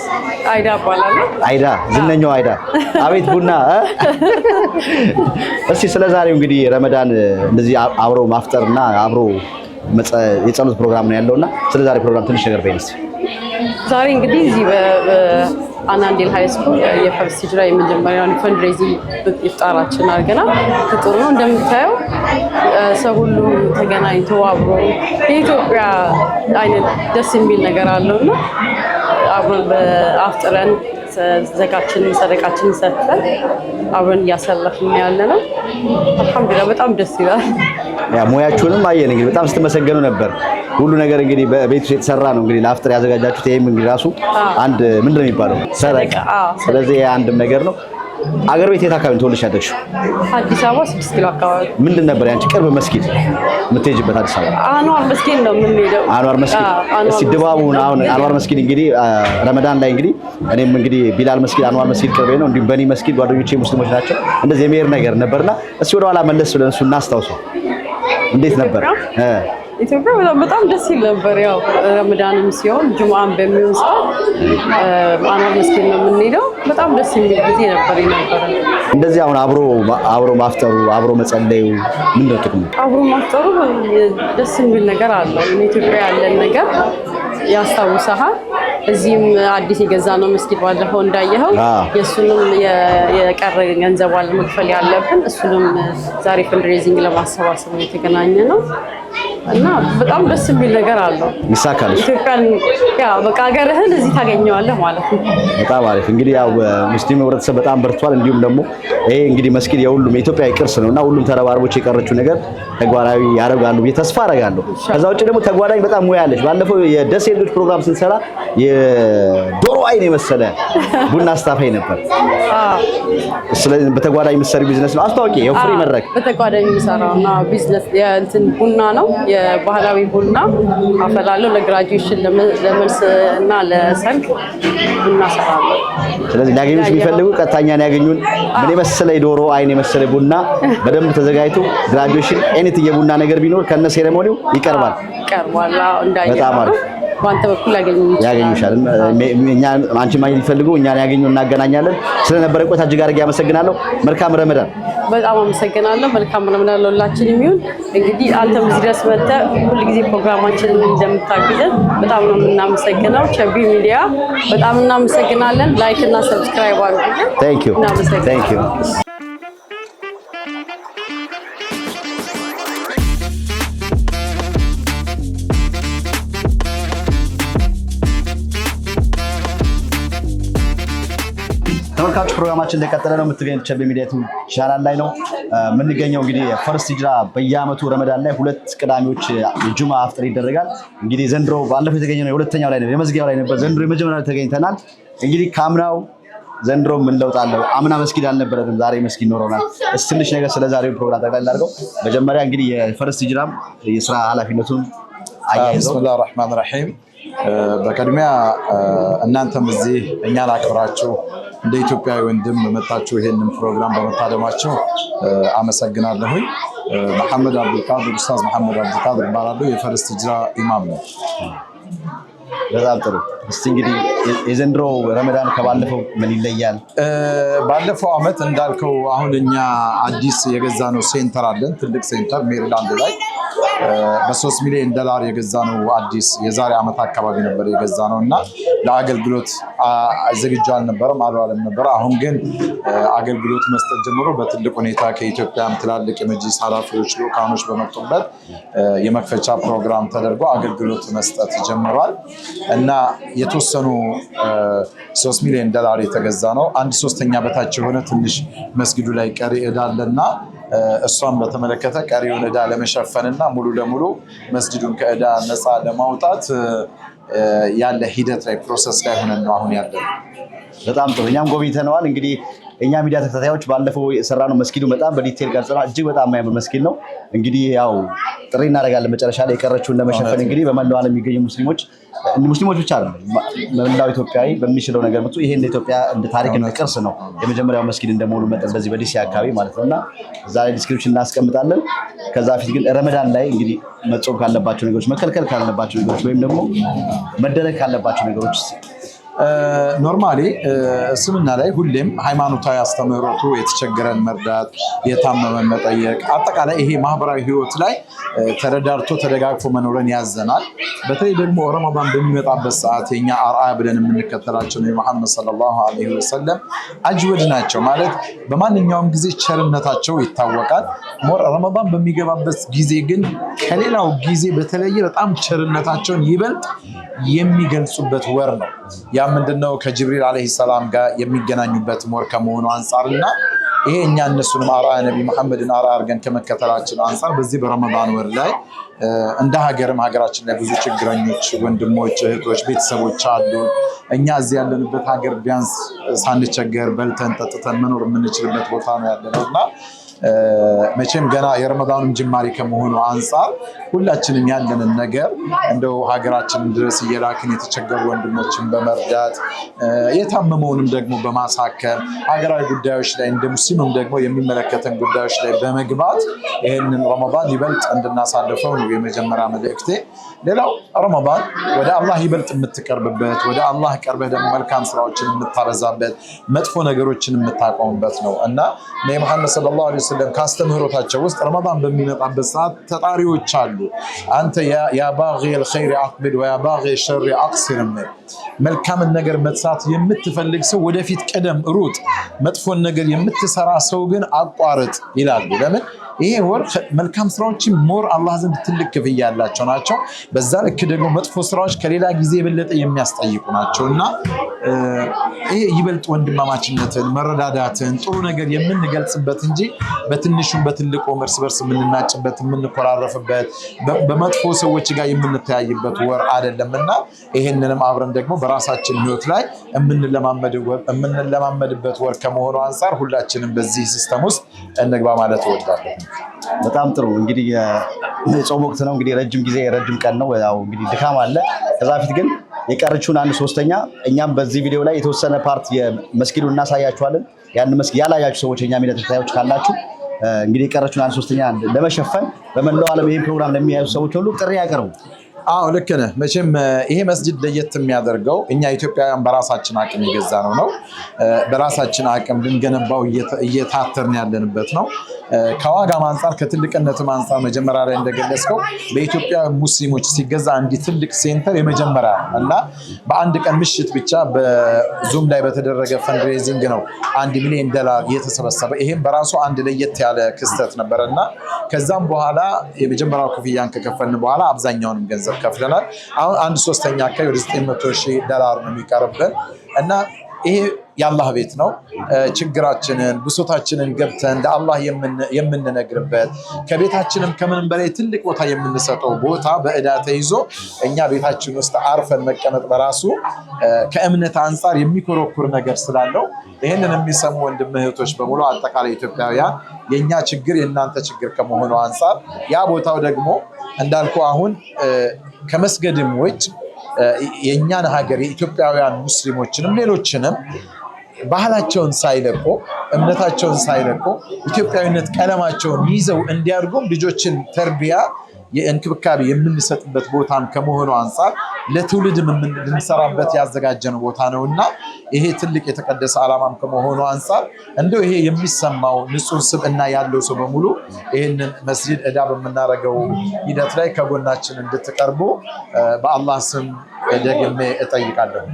አይዳ እባላለሁ። አይዳ፣ ዝነኛው አይዳ። አቤት ቡና። እስኪ ስለዛሬው እንግዲህ ረመዳን እንደዚህ አብሮ ማፍጠርና አብሮ የጸሎት ፕሮግራም ነው ያለውና ስለዛሬው ፕሮግራም ትንሽ ነገር በይንስ። ዛሬ እንግዲህ እዚህ በአናንዴል ሃይ ስኩል የፈርስት ሂጅራ የመጀመሪያውን ፈንድሬዚንግ ኢፍጣራችን አድርገናል። ጥሩ ነው። እንደምታየው ሰው ሁሉ ተገናኝቶ አብሮ የኢትዮጵያ አይነት ደስ የሚል ነገር አለውና አብረን በአፍጥረን ዘካችንን ሰደቃችንን ሰጥተን አብረን እያሳለፍን ያለ ነው። አልሐምዱሊላህ በጣም ደስ ይላል። ያ ሙያችሁንም አየን እንግዲህ በጣም ስትመሰገኑ ነበር። ሁሉ ነገር እንግዲህ በቤት ውስጥ የተሰራ ነው። እንግዲህ ለአፍጥር ያዘጋጃችሁት ይሄም እንግዲህ ራሱ አንድ ምንድን ነው የሚባለው ሰደቃ። ስለዚህ አንድም ነገር ነው። አገር ቤት የት አካባቢ ተወልደሽ ያደግሽው? አዲስ አበባ 6 ኪሎ አካባቢ። ምንድን ነበር ያንቺ ቅርብ መስጊድ የምትሄጂበት? አዲስ አበባ አንዋር መስጊድ ነው የምንሄደው። አንዋር መስጊድ። እስኪ ድባቡን አሁን አንዋር መስጊድ እንግዲህ ረመዳን ላይ እንግዲህ እኔም እንግዲህ ቢላል መስጊድ አንዋር መስጊድ ቅርቤ ነው። እንዲሁም በኒ መስጊድ ጓደኞቼ ሙስሊሞች ናቸው። እንደዚህ የመሄድ ነገር ነበርና እስኪ ወደ ኋላ መለስ ብለን እሱ እናስታውሰው። እንዴት ነበር? ኢትዮጵያ በጣም ደስ ይል ነበር። ያው ረመዳንም ሲሆን ጁምአን በሚሆን ሰዓት አንዋር መስጊድ ነው የምንሄደው። በጣም ደስ የሚል ጊዜ ነበር የነበረ። እንደዚህ አሁን አብሮ ማፍጠሩ አብሮ መጸለዩ ምንድን ነው ጥቅሙ? አብሮ ማፍጠሩ ደስ የሚል ነገር አለው። ኢትዮጵያ ያለን ነገር ያስታውሰሃል። እዚህም አዲስ የገዛ ነው መስጊድ ባለፈው እንዳየኸው የእሱንም የቀረ ገንዘብ አለ መክፈል ያለብን። እሱንም ዛሬ ፈንድሬዚንግ ለማሰባሰብ የተገናኘ ነው እና በጣም ደስ የሚል ነገር አለው። ይሳካል። ኢትዮጵያን ያው በቃ ሀገርህን እዚህ ታገኘዋለህ ማለት ነው። በጣም አሪፍ። እንግዲህ ያው ሙስሊም ህብረተሰብ በጣም በርቷል። እንዲሁም ደግሞ ይሄ እንግዲህ መስጊድ የሁሉም የኢትዮጵያ ቅርስ ነውና ሁሉም ተረባርቦች የቀረችው ነገር ተግባራዊ ያደርጋሉ ብዬ ተስፋ አደርጋለሁ። ከዛ ውጭ ደግሞ ተጓዳኝ በጣም ሙያ አለች። ባለፈው የደሴ ልጆች ፕሮግራም ስንሰራ የዶሮ አይን የመሰለ ቡና አስታፋይ ነበር። ስለዚህ በተጓዳኝ የምትሰሪው ቢዝነስ ነው። አስታውቂ። ያው ፍሪ መድረክ በተጓዳኝ የሚሰራውና ቢዝነስ የእንትን ቡና ነው። የባህላዊ ቡና አፈላለሁ። ለግራጁዌሽን ለመልስ እና ለሰርግ ቡና ሰራለሁ። ስለዚህ ሊያገኙሽ የሚፈልጉ ቀጥታኛን ያገኙን። ምን የመሰለ የዶሮ አይን የመሰለ ቡና በደንብ ተዘጋጅቶ ግራጁዌሽን ኤኒቲንግ የቡና ነገር ቢኖር ከነ ሴሬሞኒው ይቀርባል። በጣም አሪፍ። በአንተ በኩል ያገኙሻል። እኛ አንቺ ማግኘት ይፈልጉ እኛን ያገኙ እናገናኛለን። ስለነበረ ቆይታ እጅግ አድርጌ አመሰግናለሁ። መልካም ረመዳን። በጣም አመሰግናለሁ። መልካም ረመዳን ለሁላችንም ይሁን። እንግዲህ አንተም እዚህ ድረስ መጥተህ ሁልጊዜ ፕሮግራማችንን እንደምታግዘን በጣም ነው የምናመሰግነው። ቸቢ ሚዲያ በጣም እናመሰግናለን። ላይክ እና ሰብስክራይብ አድርጉልን። ታንክ ዩ ታንክ ዩ። ተመልካቾች ፕሮግራማችን እንደቀጠለ ነው። የምትገኙት ቸቢ ሚዲያ ቻናል ላይ ነው የምንገኘው። እንግዲህ ፈርስት ሂጅራ በየአመቱ ረመዳን ላይ 2 ቅዳሜዎች የጁማ አፍጥር ይደረጋል። እንግዲህ ዘንድሮ ባለፈው የተገኘነው የሁለተኛው ላይ ነው የመዝጊያው ላይ ነበር። ዘንድሮ የመጀመሪያው ላይ ተገኝተናል። እንግዲህ ካምናው ዘንድሮ ምን ለውጥ አለው? አምና መስጊድ አልነበረንም፣ ዛሬ መስጊድ ኖሮናል። እስኪ ትንሽ ነገር ስለዛሬው ፕሮግራም ጠቅላላ አድርገው መጀመሪያ እንግዲህ የፈርስት ሂጅራም የስራ ኃላፊነቱን አያይዘው። ቢስሚላሂር ረህማኒር ረሂም። በቅድሚያ እናንተም እዚህ እኛን አክብራችሁ እንደ ኢትዮጵያዊ ወንድም መጣችሁ ይሄንን ፕሮግራም በመታደማችሁ አመሰግናለሁኝ። መሐመድ አብዱልቃድር ኡስታዝ መሐመድ አብዱልቃድር እባላለሁ። የፈርስት ሂጅራ ኢማም ነው። በጣም ጥሩ። እስቲ እንግዲህ የዘንድሮ ረመዳን ከባለፈው ምን ይለያል? ባለፈው አመት እንዳልከው አሁን እኛ አዲስ የገዛነው ሴንተር አለን፣ ትልቅ ሴንተር ሜሪላንድ ላይ በ3 ሚሊዮን ዶላር የገዛነው አዲስ የዛሬ አመት አካባቢ ነበር የገዛነው እና ለአገልግሎት ዝግጁ አልነበረም፣ አልዋለም ነበር። አሁን ግን አገልግሎት መስጠት ጀምሮ በትልቅ ሁኔታ ከኢትዮጵያም ትላልቅ የመጅሊስ ኃላፊዎች ልኡካኖች በመጡበት የመክፈቻ ፕሮግራም ተደርጎ አገልግሎት መስጠት ጀምሯል እና የተወሰኑ 3 ሚሊዮን ዶላር የተገዛ ነው። 1/3 በታች የሆነ ትንሽ መስጊዱ ላይ ቀሪ ዕዳ አለና እሷን በተመለከተ ቀሪውን ዕዳ ለመሸፈንና ሙሉ ለሙሉ መስጊዱን ከዕዳ ነፃ ለማውጣት ያለ ሂደት ላይ ፕሮሰስ ላይ ሆነን ነው አሁን ያለው። በጣም ጥሩ እኛም ጎብኝተነዋል እንግዲህ እኛ ሚዲያ ተከታታዮች ባለፈው የሰራነው መስጊዱ በጣም በዲቴል ቀርጸናል እጅግ በጣም የሚያምር መስጊድ ነው እንግዲህ ያው ጥሪ እናደርጋለን መጨረሻ ላይ የቀረችውን ለመሸፈን እንግዲህ በመላው ዓለም የሚገኙ ሙስሊሞች ብቻ አይደለም መላው ኢትዮጵያዊ በሚችለው ነገር መጥቶ ይሄ እንደ ኢትዮጵያ እንደ ታሪክ እንደ ቅርስ ነው የመጀመሪያው መስጊድ እንደመሆኑ መጠን በዚህ በዲሲ አካባቢ ማለት ነውና እዛ ላይ ዲስክሪፕሽን እናስቀምጣለን ከዛ ፊት ግን ረመዳን ላይ እንግዲህ መጾም ካለባቸው ነገሮች መከልከል ካለባቸው ነገሮች ወይም ደግሞ መደረግ ካለባቸው ነገሮች ኖርማሊ እስልምና ላይ ሁሌም ሃይማኖታዊ አስተምህሮቱ የተቸገረን መርዳት የታመመን መጠየቅ አጠቃላይ ይሄ ማህበራዊ ህይወት ላይ ተረዳርቶ ተደጋግፎ መኖርን ያዘናል በተለይ ደግሞ ረመዳን በሚመጣበት ሰዓት የኛ አርአያ ብለን የምንከተላቸው ነው መሐመድ ሰለላሁ ዐለይሂ ወሰለም አጅወድ ናቸው ማለት በማንኛውም ጊዜ ቸርነታቸው ይታወቃል ሞር ረመዳን በሚገባበት ጊዜ ግን ከሌላው ጊዜ በተለየ በጣም ቸርነታቸውን ይበልጥ የሚገልጹበት ወር ነው ያ ምንድነው ከጅብሪል አለይሂ ሰላም ጋር የሚገናኙበት ወር ከመሆኑ አንፃርና ይሄ እኛ እነሱንም አርአያ ነብይ መሐመድን አርአያ አድርገን ከመከተላችን አንፃር በዚህ በረመዳን ወር ላይ እንደ ሀገራችን ላይ ብዙ ችግረኞች ወንድሞች እህቶች ቤተሰቦች አሉ እኛ እዚህ ያለንበት ሀገር ቢያንስ ሳንቸገር በልተን ጠጥተን መኖር የምንችልበት ቦታ ነው ያለነውና መቼም ገና የረመዳኑን ጅማሬ ከመሆኑ አንፃር ሁላችንም ያለንን ነገር እንደው ሀገራችንን ድረስ እየላክን የተቸገሩ ወንድሞችን በመርዳት የታመመውንም ደግሞ በማሳከም ሀገራዊ ጉዳዮች ላይ እንደ ሙስሊምም ደግሞ የሚመለከተን ጉዳዮች ላይ በመግባት ይህንን ረመዳን ይበልጥ እንድናሳልፈው ነው የመጀመሪያ መልእክቴ ሌላው ረመዳን ወደ አላህ ይበልጥ የምትቀርብበት ወደ አላህ ቀርበህ ደግሞ መልካም ስራዎችን የምታበዛበት መጥፎ ነገሮችን የምታቆምበት ነው እና ነብዩ መሐመድ ሰለላሁ ዐለይሂ ወሰለም ካስተምህሮታቸው ውስጥ ረመዳን በሚመጣበት ሰዓት ተጣሪዎች አሉ አንተ ያ ባጊ الخير اقبل ويا باغي الشر اقصر መልካምን ነገር መስራት የምትፈልግ ሰው ወደፊት ቀደም ሩጥ መጥፎን ነገር የምትሰራ ሰው ግን አቋርጥ ይላሉ ለምን ይሄ ወር መልካም ስራዎችን ሞር አላህ ዘንድ ትልቅ ክፍያ ያላቸው ናቸው በዛ ልክ ደግሞ መጥፎ ስራዎች ከሌላ ጊዜ የበለጠ የሚያስጠይቁ ናቸውና ይሄ ይበልጥ ወንድማማችነትን መረዳዳትን ጥሩ ነገር የምንገልጽበት እንጂ በትንሹም በትልቁም እርስ በርስ የምንናጭበት የምንኮራረፍበት በመጥፎ ሰዎች ጋር የምንተያይበት ወር አይደለምና ይሄንንም አብረን ደግሞ በራሳችን ህይወት ላይ የምንለማመድበት ወር ከመሆኑ አንፃር ሁላችንም በዚህ ሲስተም ውስጥ እንግባ ማለት እወዳለሁ በጣም ጥሩ እንግዲህ የጾም ወቅት ነው እንግዲህ ረጅም ጊዜ ረጅም ቀን ነው ያው እንግዲህ ድካም አለ ከዛ ፊት ግን የቀረችውን 1/3 እኛም በዚህ ቪዲዮ ላይ የተወሰነ ፓርት የመስጊዱን እናሳያችኋለን ያን መስጊድ ያላያችሁ ሰዎች የኛ ሚዲያ ተከታታዮች ካላችሁ እንግዲህ የቀረችውን 1/3 ለመሸፈን በመላው ዓለም ይሄን ፕሮግራም ለሚያዩ ሰዎች ሁሉ ጥሪ ያቀርቡ አዎ ልክ ነህ መቼም ይሄ መስጂድ ለየት የሚያደርገው እኛ ኢትዮጵያውያን በራሳችን አቅም የገዛነው ነው በራሳችን አቅም ልንገነባው እየታተርን ያለንበት ነው ከዋጋም አንፃር ከትልቅነትም አንፃር መጀመሪያ ላይ እንደገለጽከው በኢትዮጵያ ሙስሊሞች ሲገዛ አንዲ ትልቅ ሴንተር የመጀመሪያ እና በአንድ ቀን ምሽት ብቻ በዙም ላይ በተደረገ ፈንድሬዚንግ ነው $1 ሚሊዮን የተሰበሰበ ይሄም በራሱ አንድ ለየት ያለ ክስተት ነበርና ከዛም በኋላ የመጀመሪያው ክፍያን ከከፈልን በኋላ አብዛኛውንም ገንዘብ ከፍለናል አሁን 1/3 አካባቢ ወደ $900,000 ነው የሚቀርብን እና ይሄ የአላህ ቤት ነው ችግራችንን ብሶታችንን ገብተን ለአላህ የምንነግርበት ከቤታችንም ከምንም በላይ ትልቅ ቦታ የምንሰጠው ቦታ በእዳ ተይዞ እኛ ቤታችን ውስጥ አርፈን መቀመጥ በራሱ ከእምነት አንፃር የሚኮረኩር ነገር ስላለው ይሄንን የሚሰሙ ወንድም እህቶች በሙሉ አጠቃላይ ኢትዮጵያውያን የኛ ችግር የናንተ ችግር ከመሆኑ አንፃር ያ ቦታው ደግሞ እንዳልኩ አሁን ከመስገድም ውጭ የኛን ሀገር የኢትዮጵያውያን ሙስሊሞችንም ሌሎችንም ባህላቸውን ሳይለቁ እምነታቸውን ሳይለቁ ኢትዮጵያዊነት ቀለማቸውን ይዘው እንዲያድጉም ልጆችን ተርቢያ የእንክብካቤ የምንሰጥበት ቦታም ከመሆኑ አንፃር ለትውልድም የምንሰራበት ያዘጋጀነው ቦታ ነውና ይሄ ትልቅ የተቀደሰ ዓላማም ከመሆኑ አንፃር እንደው ይሄ የሚሰማው ንጹህ ስብዕና ያለው ሰው በሙሉ ይሄንን መስጂድ እዳ በመናረገው ሂደት ላይ ከጎናችን እንድትቀርቡ በአላህ ስም ደግሜ እጠይቃለሁ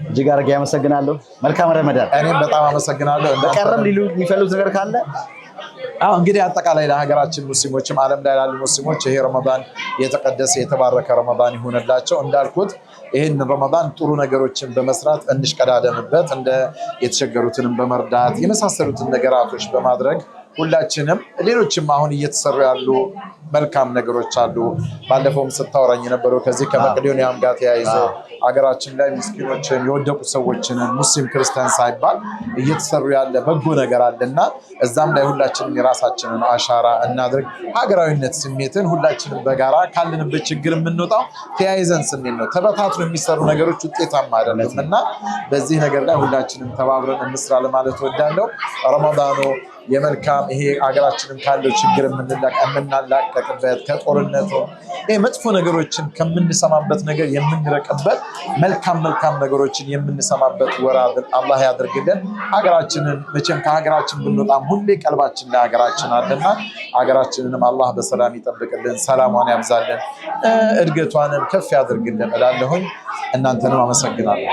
እጅግ አድርጌ አመሰግናለሁ መልካም ረመዳን እኔም በጣም አመሰግናለሁ በቀረም ሊሉ የሚፈልጉት ነገር ካለ እንግዲህ አጠቃላይ ለሀገራችን ሙስሊሞችም ዓለም ላይ ያሉ ሙስሊሞች ይሄ ረመዳን የተቀደሰ የተባረከ ረመዳን ይሁንላቸው እንዳልኩት ይሄን ረመዳን ጥሩ ነገሮችን በመስራት እንሽቀዳደምበት እንደ የተቸገሩትንም በመርዳት የመሳሰሉትን ነገራቶች በማድረግ ሁላችንም ሌሎችም አሁን እየተሰሩ ያሉ መልካም ነገሮች አሉ ባለፈውም ስታወራኝ የነበረው ከዚህ ከመቄዶንያም ጋር ተያይዞ አገራችን ላይ ምስኪኖችን የወደቁ ሰዎችን ሙስሊም ክርስቲያን ሳይባል እየተሰሩ ያለ በጎ ነገር አለና እዛም ላይ ሁላችንም የራሳችንን አሻራ እናድርግ ሀገራዊነት ስሜትን ሁላችንም በጋራ ካለንበት ችግር የምንወጣው ተያይዘን ስንል ነው ተበታትነው የሚሰሩ ነገሮች ውጤታማ አይደሉምና በዚህ ነገር ላይ ሁላችንም ተባብረን እንስራ ለማለት ወዳለው ረመዳኑ የመልካም ይሄ አገራችንን ካለው ችግር የምናላቀቅበት ከጦርነቱ ይሄ መጥፎ ነገሮችን ከምንሰማበት ነገር የምንረቅበት መልካም ነገሮችን የምንሰማበት ወራድ አላህ ያድርግልን ሀገራችንን መቼም ከሀገራችን ብንወጣም ሁሌ ቀልባችን ላይ ሀገራችን አለና ሀገራችንንም አላህ በሰላም ይጠብቅልን ሰላሟን ያብዛልን እድገቷንም ከፍ ያድርግልን እላለሁኝ እናንተንም አመሰግናለሁ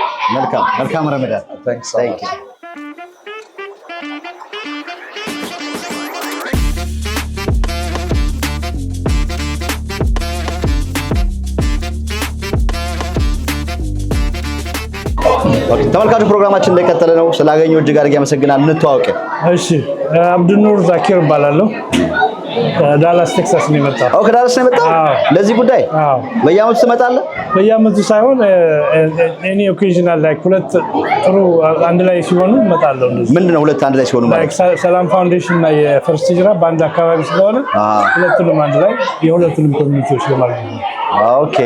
መልካም ረመዳን Thanks. ተመልካቹ ፕሮግራማችን እንደቀጠለ ነው ስላገኘው እጅግ አድርጌ አመሰግናለሁ እንተዋወቅ እሺ አብዱኑር ዛኪር እባላለሁ ዳላስ ቴክሳስ ነው የመጣው ከዳላስ ነው የመጣው ለዚህ ጉዳይ በየዓመቱ ትመጣለህ በየዓመቱ ሳይሆን ኤኒ ኦኬዥናል ላይክ ሁለት ጥሩ አንድ ላይ ሲሆኑ እመጣለሁ ምንድነው ሁለት አንድ ላይ ሲሆኑ ማለት ሰላም ፋውንዴሽን እና የፈርስት ሂጅራ በአንድ አካባቢ ስለሆነ ሁለቱንም አንድ ላይ የሁለቱንም ኮሚኒቲዎች ለማለት ነው ኦኬ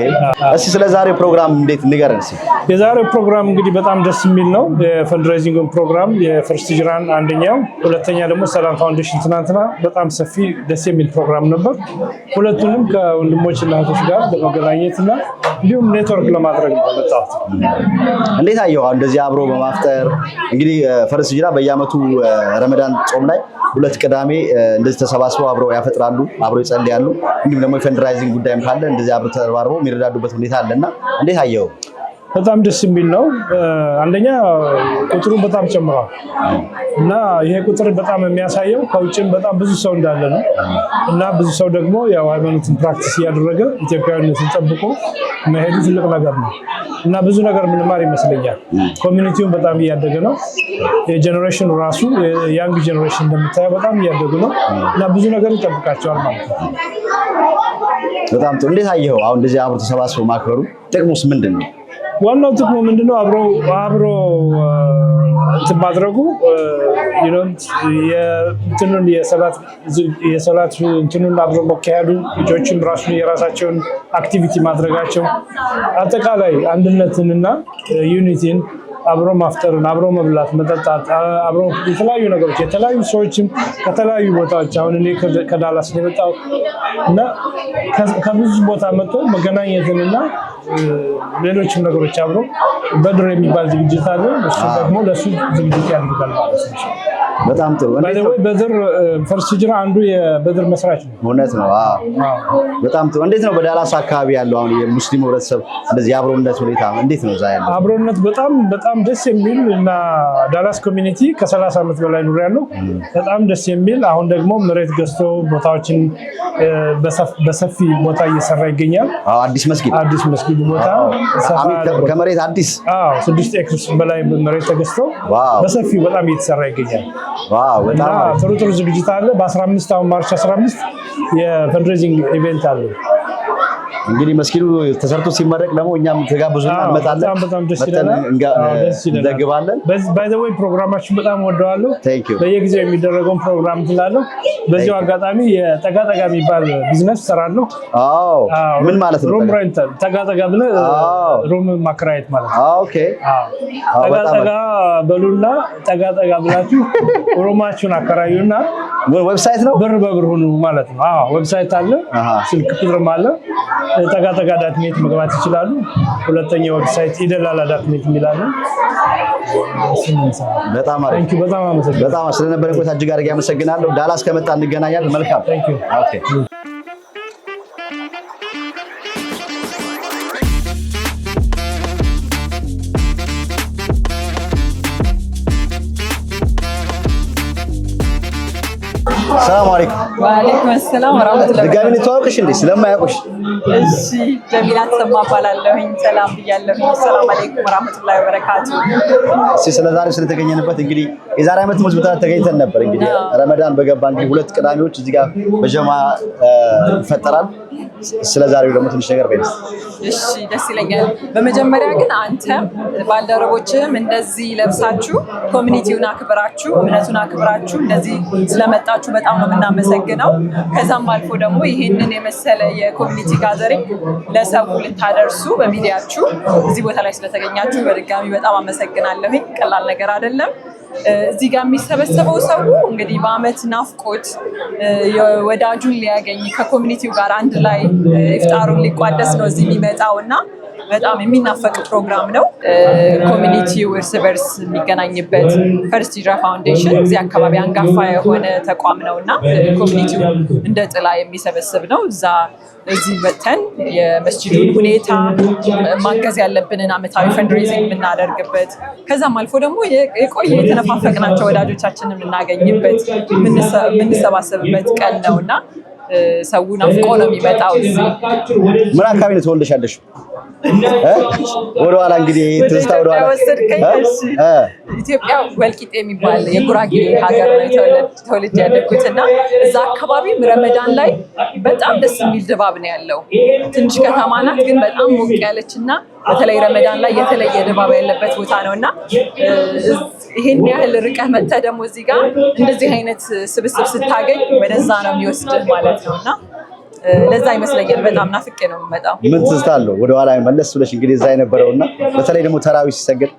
እሺ ስለ ዛሬው ፕሮግራም እንዴት ንገረን እስኪ የዛሬው ፕሮግራም እንግዲህ በጣም ደስ የሚል ነው የፈንድሬዚንግ ፕሮግራም የፈርስት ሂጅራን አንደኛው ሁለተኛ ደግሞ ሰላም ፋውንዴሽን ትናንትና በጣም ሰፊ ደስ የሚል ፕሮግራም ነበር ሁለቱንም ከወንድሞችና እህቶች ጋር ለመገናኘትና እንዲሁም ኔትወርክ ለማድረግ ነው መጣሁት እንዴት አየው እንደዚህ አብሮ በማፍጠር እንግዲህ ፈርስት ሂጅራ በየዓመቱ ረመዳን ጾም ላይ ሁለት ቅዳሜ እንደዚህ ተሰባስበው አብረው ያፈጥራሉ አብረው ይጸልያሉ እንዲሁም ደግሞ የፈንድራይዚንግ ጉዳይም ካለ እንደዚህ አብረው ተባብረው የሚረዳዱበት ሁኔታ አለና እንዴት አየው በጣም ደስ የሚል ነው አንደኛ ቁጥሩ በጣም ጨምሯል እና ይሄ ቁጥር በጣም የሚያሳየው ከውጭም በጣም ብዙ ሰው እንዳለ ነው እና ብዙ ሰው ደግሞ ያው ሃይማኖትን ፕራክቲስ ያደረገ ኢትዮጵያዊነትን ጠብቆ መሄዱ ትልቅ ነገር ነው እና ብዙ ነገር ምንማር ይመስለኛል ኮሚኒቲውን በጣም እያደገ ነው የጀነሬሽኑ ራሱ ያንግ ጀነሬሽን እንደምታየው በጣም እያደጉ ነው እና ብዙ ነገር ይጠብቃቸዋል ማለት ነው በጣም ጥሩ እንዴት አየው አሁን እንደዚህ አብሮ ተሰባስበው ማክበሩ ጥቅሙስ ምንድነው ዋናው ጥቅሙ ምንድነው አብሮ እንትን ማድረጉ የሰላት እንትኑን አብሮ መካሄዱ ልጆችም ራሱ የራሳቸውን አክቲቪቲ ማድረጋቸው አጠቃላይ አንድነትንና ዩኒቲን አብሮ ማፍጠርን አብሮ መብላት መጠጣት አብሮ የተለያዩ ነገሮች የተለያዩ ሰዎችም ከተለያዩ ቦታዎች አሁን እኔ ከዳላስ ነው የመጣው እና ከብዙ ቦታ መጥቶ መገናኘትንና ሌሎችም ነገሮች አብሮ በድር የሚባል ዝግጅት አለ እሱ ደግሞ ለሱ ዝግጅት ያደርጋል ማለት ነው በጣም ጥሩ በድር ፈርስት ሂጅራ አንዱ የበድር መስራች ነው እውነት ነው በጣም ጥሩ እንዴት ነው በዳላስ አካባቢ ያለው አሁን የሙስሊም ህብረተሰብ እንደዚህ አብሮነት ሁኔታ እንዴት ነው እዛ ያለው አብሮነት በጣም ደስ የሚል እና ዳላስ ኮሚኒቲ ከ30 ዓመት በላይ ኑር ያለው በጣም ደስ የሚል አሁን ደግሞ መሬት ገዝቶ ቦታዎችን በሰፊ ቦታ እየሰራ ይገኛል አዲስ መስጊድ ቦታ ከመሬት አዲስ 6 ኤክርስ በላይ መሬት ተገዝቶ በሰፊ በጣም እየተሰራ ይገኛል በጣም ጥሩ ዝግጅት አለ በ15 አሁን ማርች 15 የፈንድሬዚንግ ኢቨንት አለ እንግዲህ መስጊዱ ተሰርቶ ሲመረቅ ደግሞ እኛም ተጋብዙና እንመጣለን በጣም ደስ ይላል እንደግባለን ባይ ዘ ዌይ ፕሮግራማችን በጣም ወደዋለሁ በየጊዜው የሚደረገውን ፕሮግራም ትላለሁ በዚሁ አጋጣሚ የጠጋጠጋ የሚባል ቢዝነስ ሰራለሁ ምን ማለት ነው ሩም ሬንታል ጠጋጠጋ ብለ ሩም ማከራየት ማለት ነው ኦኬ ጠጋጠጋ በሉና ጠጋጠጋ ብላችሁ ሩማችሁን አከራዩና ዌብሳይት ነው ብር በብር ሁኑ ማለት ነው ዌብሳይት አለ ስልክ ቁጥርም አለ ጠጋጠጋ.ኔት መግባት ይችላሉ ሁለተኛው ዌብሳይት ኢደላላ.ኔት የሚላል በጣም አሪፍ በጣም አመሰግናለሁ በጣም ስለነበረን ቆይታ እጅግ አድርጌ አመሰግናለሁ ዳላስ ከመጣ እንገናኛለን መልካም ኦኬ ሰላም አለይኩም። ወአለይኩም ሰላም ወራህመቱላሂ። ድጋሚ እንተዋወቅሽ እንዴ ስለማያውቁሽ? እሺ ጀሚላ ተሰማ እባላለሁኝ። ሰላም ብያለሁኝ። ሰላም አለይኩም ወራህመቱላሂ ወበረካቱ። እሺ ስለዛሬ ስለተገኘንበት እንግዲህ የዛሬ ዓመት ሙዝብታ ተገኝተን ነበር። እንግዲህ ረመዳን በገባ እንግዲህ 2 ቅዳሜዎች እዚህ ጋር በጀማ ይፈጠራል። ስለዛሬው ደግሞ ትንሽ ነገር በይስ። እሺ ደስ ይለኛል። በመጀመሪያ ግን አንተም ባልደረቦችም እንደዚህ ለብሳችሁ ኮሚኒቲውን አክብራችሁ እምነቱን አክብራችሁ እንደዚህ ስለመጣችሁ በጣም ነው የምናመሰግነው። ከዛም አልፎ ደግሞ ይሄንን የመሰለ የኮሚኒቲ ጋዘሪንግ ለሰው ልታደርሱ በሚዲያችሁ እዚህ ቦታ ላይ ስለተገኛችሁ በድጋሚ በጣም አመሰግናለሁኝ። ቀላል ነገር አይደለም። እዚህ ጋር የሚሰበሰበው ሰው እንግዲህ በአመት ናፍቆት ወዳጁን ሊያገኝ ከኮሚኒቲው ጋር አንድ ላይ ኢፍጣሩን ሊቋደስ ነው እዚህ የሚመጣው እና በጣም የሚናፈቅ ፕሮግራም ነው። ኮሚኒቲው እርስ በርስ የሚገናኝበት ፈርስት ሂጅራ ፋውንዴሽን እዚህ አካባቢ አንጋፋ የሆነ ተቋም ነው እና ኮሚኒቲው እንደ ጥላ የሚሰበስብ ነው። እዚህ መተን የመስጂዱን ሁኔታ ማገዝ ያለብንን አመታዊ ፈንድሬዚንግ የምናደርግበት ከዛም አልፎ ደግሞ የቆየ የተነፋፈቅናቸው ወዳጆቻችንን የምናገኝበት የምንሰባሰብበት ቀን ነው እና ሰው ናፍቆ ነው የሚመጣው። ምን አካባቢ ነው ተወልደሽ ያለሽው? ወደ ኋላ እንግዲህ ትዝታ ወደ ኋላ ኢትዮጵያ ወልቂጤ የሚባል የጉራጌ ሀገር ነው ተወልጄ ያደግኩት እና እዛ አካባቢ ረመዳን ላይ በጣም ደስ የሚል ድባብ ነው ያለው። ትንሽ ከተማ ናት ግን በጣም ሞቅ ያለች እና በተለይ ረመዳን ላይ የተለየ ድባብ ያለበት ቦታ ነው እና ይሄን ያህል ርቀህ መጥተህ ደግሞ እዚህ ጋር እንደዚህ አይነት ስብስብ ስታገኝ ወደዛ ነው የሚወስድህ ማለት ነው እና ለዛ ይመስለኛል በጣም ናፍቄ ነው የምመጣው። ምን ትዝታ አለው ወደኋላ መለስ ብለሽ እንግዲህ እዛ የነበረውና በተለይ ደግሞ ተራዊህ ሲሰገድ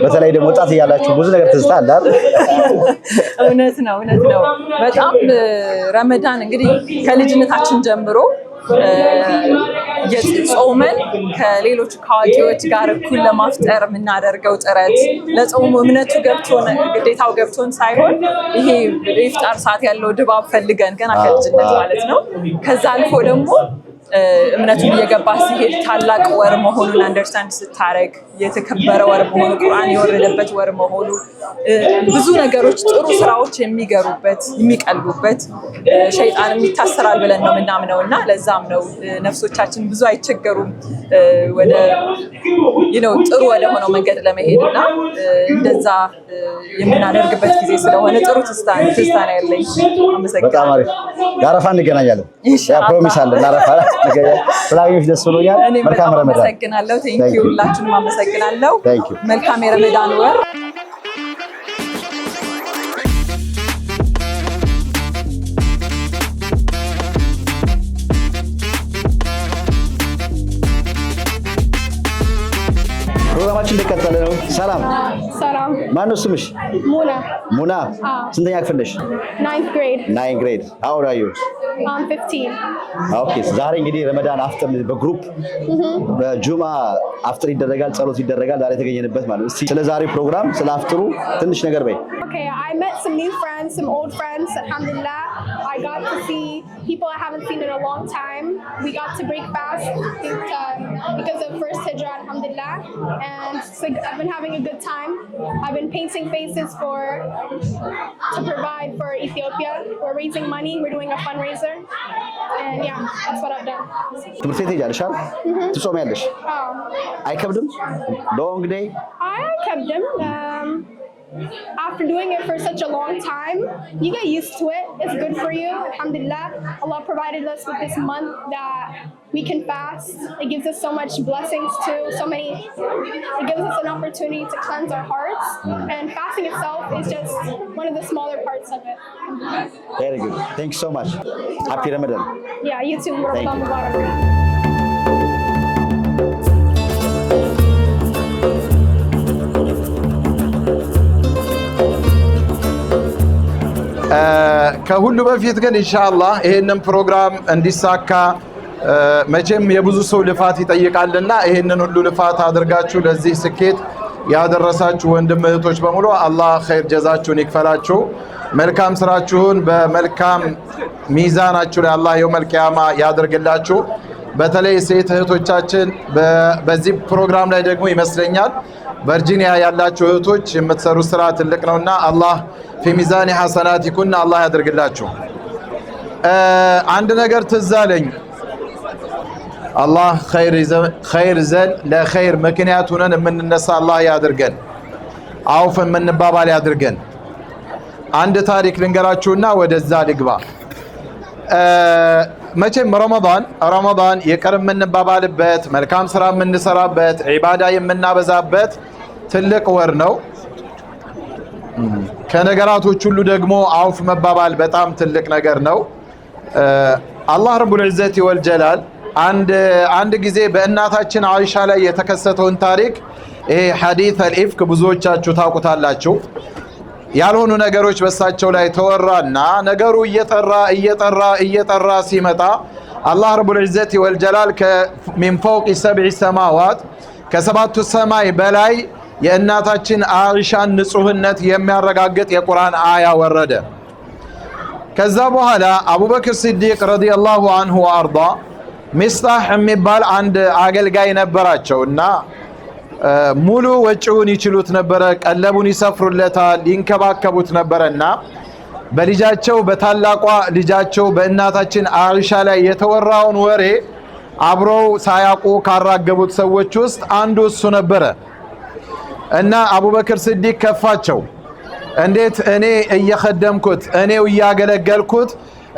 በተለይ ደግሞ ወጣት እያላችሁ ብዙ ነገር ትዝታ አለ አይደል? እውነት ነው በጣም ረመዳን እንግዲህ ከልጅነታችን ጀምሮ ጾመን ከሌሎች ከአዋቂዎች ጋር እኩል ለማፍጠር የምናደርገው ጥረት ለጾሙ እምነቱ ገብቶን ግዴታው ገብቶን ሳይሆን ይሄ ኢፍጣር ሰዓት ያለው ድባብ ፈልገን ገና ከልጅነት ማለት ነው። ከዛ አልፎ ደግሞ እምነቱን እየገባ ሲሄድ ታላቅ ወር መሆኑን አንደርስታንድ ስታረግ የተከበረ ወር መሆኑ ቁርአን የወረደበት ወር መሆኑ ብዙ ነገሮች ጥሩ ስራዎች የሚገሩበት የሚቀልቡበት ሸይጣንም ይታሰራል ብለን ነው የምናምነው እና ለዛም ነው ነፍሶቻችን ብዙ አይቸገሩም ወደ ጥሩ ወደ ሆነው መንገድ ለመሄድ እና እንደዛ የምናደርግበት ጊዜ ስለሆነ ጥሩ ትዝታ ነው ያለኝ። በጣም አሪፍ። ለአረፋ እንገናኛለን። ያ ፕሮሚስ አለ ለአረፋ ስላገኘሁሽ ደስ ብሎኛል። መልካም ረመዳን። አመሰግናለሁ። ቴንኪው ሁላችሁንም አመሰግናለሁ። መልካም የረመዳን ወር። ፕሮግራማችን እንደቀጠለ ነው። ሰላም ማን ነው ስምሽ? ሙና። ስንተኛ ክፍል ነሽ? 9th grade. 9th grade. How old are you? 15. ኦኬ ዛሬ እንግዲህ ረመዳን አፍጥር በግሩፕ በጁማ አፍጥር ይደረጋል፣ ጸሎት ይደረጋል። ዛሬ የተገኘንበት ማለት ነው። እስቲ ስለ ዛሬ ፕሮግራም ስለ አፍጥሩ ትንሽ ነገር በይ። Okay, I met some new friends, some old friends. Alhamdulillah, I got to see people I haven't seen in a long time. We got to break fast because of first hijrah, alhamdulillah. And so I've been having a good time. I've been painting faces to provide for Ethiopia. We're raising money. We're doing a fundraiser. And yeah, that's what I've done. ትምህርት ቤት ሄጃለሽ አይደል? ትጾሚያለሽ? አይከብድም? ሎንግ ዴይ? አይከብድም። After doing it for such a long time, you get used to it. It's good for you. Alhamdulillah, Allah provided us with this month that we can fast. It gives us so much blessings too. It gives us an opportunity to cleanse our hearts. And fasting itself is just one of the smaller parts of it. Very good. Thank you so much. Happy Ramadan. Yeah, you too. Ramadan Mubarak. ከሁሉ በፊት ግን ኢንሻአላህ ይሄንን ፕሮግራም እንዲሳካ መቼም የብዙ ሰው ልፋት ይጠይቃልና ይሄንን ሁሉ ልፋት አድርጋችሁ ለዚህ ስኬት ያደረሳችሁ ወንድም እህቶች በሙሉ አላህ ኸይር ጀዛችሁን ይክፈላችሁ። መልካም ስራችሁን በመልካም ሚዛናችሁ ላይ አላህ የውመል ቂያማ ያድርግላችሁ። በተለይ ሴት እህቶቻችን በዚህ ፕሮግራም ላይ ደግሞ ይመስለኛል ቨርጂኒያ ያላችሁ እህቶች የምትሰሩት ስራ ትልቅ ነውና አላህ ፊ ሚዛኒ ሐሰናቲኩን አላህ ያድርግላችሁ። አንድ ነገር ትዝ አለኝ። አላህ ኸይር ዘን ለኸይር ምክንያት ሆነን የምንነሳ አላህ ያድርገን። አውፍ የምንባባል ያድርገን። አንድ ታሪክ ልንገራችሁና ወደዛ ልግባ። መቼም ረመዳን ይቅር የምንባባልበት መልካም ስራ የምንሰራበት ዒባዳ የምናበዛበት ትልቅ ወር ነው። ከነገራቶች ሁሉ ደግሞ አውፍ መባባል በጣም ትልቅ ነገር ነው። አላህ ረቡል ዒዘቲ ወልጀላል አንድ ጊዜ በእናታችን አይሻ ላይ የተከሰተውን ታሪክ ይሄ ሐዲስ አልኢፍክ ብዙዎቻችሁ ታውቁታላችሁ። ያልሆኑ ነገሮች በሳቸው ላይ ተወራና ነገሩ እየጠራ ሲመጣ አላህ ረቡል ዒዘቲ ወልጀላል ሚን ፈውቂ ሰብዒ ሰማዋት ከሰባቱ ሰማይ በላይ የእናታችን አይሻን ንጹህነት የሚያረጋግጥ የቁርአን አያ ወረደ። ከዛ በኋላ አቡበክር ሲዲቅ ረዲየላሁ አንሁ ወአርዳ ሚስጣህ የሚባል አንድ አገልጋይ ነበራቸውና ሙሉ ወጪውን ይችሉት ነበረ። ቀለቡን ይሰፍሩለታል፣ ይንከባከቡት ነበረና በልጃቸው በታላቋ ልጃቸው በእናታችን አይሻ ላይ የተወራውን ወሬ አብረው ሳያውቁ ካራገቡት ሰዎች ውስጥ አንዱ እሱ ነበረ። እና አቡበክር ሲዲቅ ከፋቸው። እንዴት እኔ እየኸደምኩት እኔው እያገለገልኩት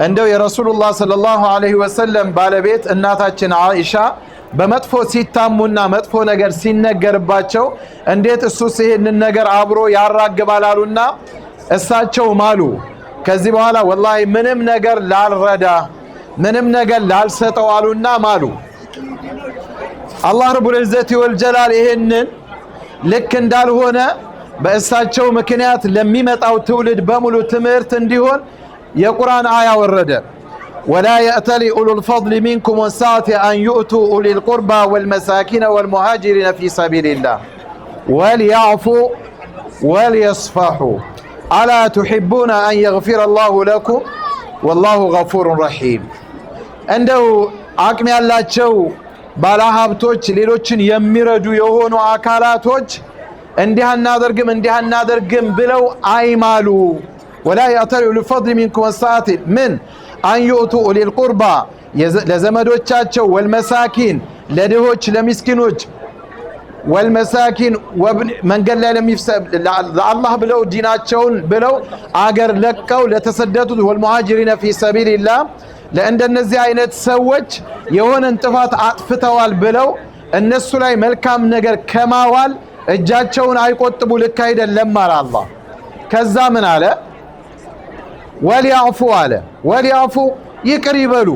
እንደው የረሱሉላህ ሰለላሁ ዐለይሂ ወሰለም ባለቤት እናታችን አይሻ በመጥፎ ሲታሙና መጥፎ ነገር ሲነገርባቸው እንዴት እሱስ ይሄንን ነገር አብሮ ያራግባላሉና እሳቸው ማሉ ከዚህ በኋላ ወላሂ ምንም ነገር ላልረዳ ምንም ነገር ላልሰጠው አሉና ማሉ። አላህ ረቡል ዒዘቲ ወልጀላል ይሄንን ልክ እንዳልሆነ በእሳቸው ምክንያት ለሚመጣው ትውልድ በሙሉ ትምህርት እንዲሆን የቁርአን አያ ወረደ። ወላ የእተሊ ኡሉል ፈድሊ ሚንኩም ወሰዓቲ አን ዩእቱ ኡሊል ቁርባ ወልመሳኪነ ወልሙሃጅሪነ ፊ ሰቢልላህ ወልያዕፉ ወልየስፈሑ አላ ቱሒቡነ አን የግፊረ አላሁ ለኩም ወላሁ ገፉሩን ረሒም። እንደው አቅም ያላቸው ባለሀብቶች ሌሎችን የሚረዱ የሆኑ አካላቶች እንዲህ አናደርግም ብለው አይማሉ። ወላ የእተሊ ኡሉል ፈድሊ ሚንኩም ወሰዓቲ ምን አን ዩእቱ ኡሊል ቁርባ ለዘመዶቻቸው ወልመሳኪን ለድሆች ለሚስኪኖች ወልመሳኪን መንገድ ላይ ለአላህ ብለው ዲናቸውን ብለው አገር ለቀው ለተሰደዱት ወልሙሃጅሪነ ፊ ሰቢልላህ ለእንደነዚህ አይነት ሰዎች የሆነን ጥፋት አጥፍተዋል ብለው እነሱ ላይ መልካም ነገር ከማዋል እጃቸውን አይቆጥቡ። ልክ አይደለም አለ አላህ። ከዛ ምን አለ? ወልያዕፉ አለ። ወልያዕፉ ይቅር ይበሉ፣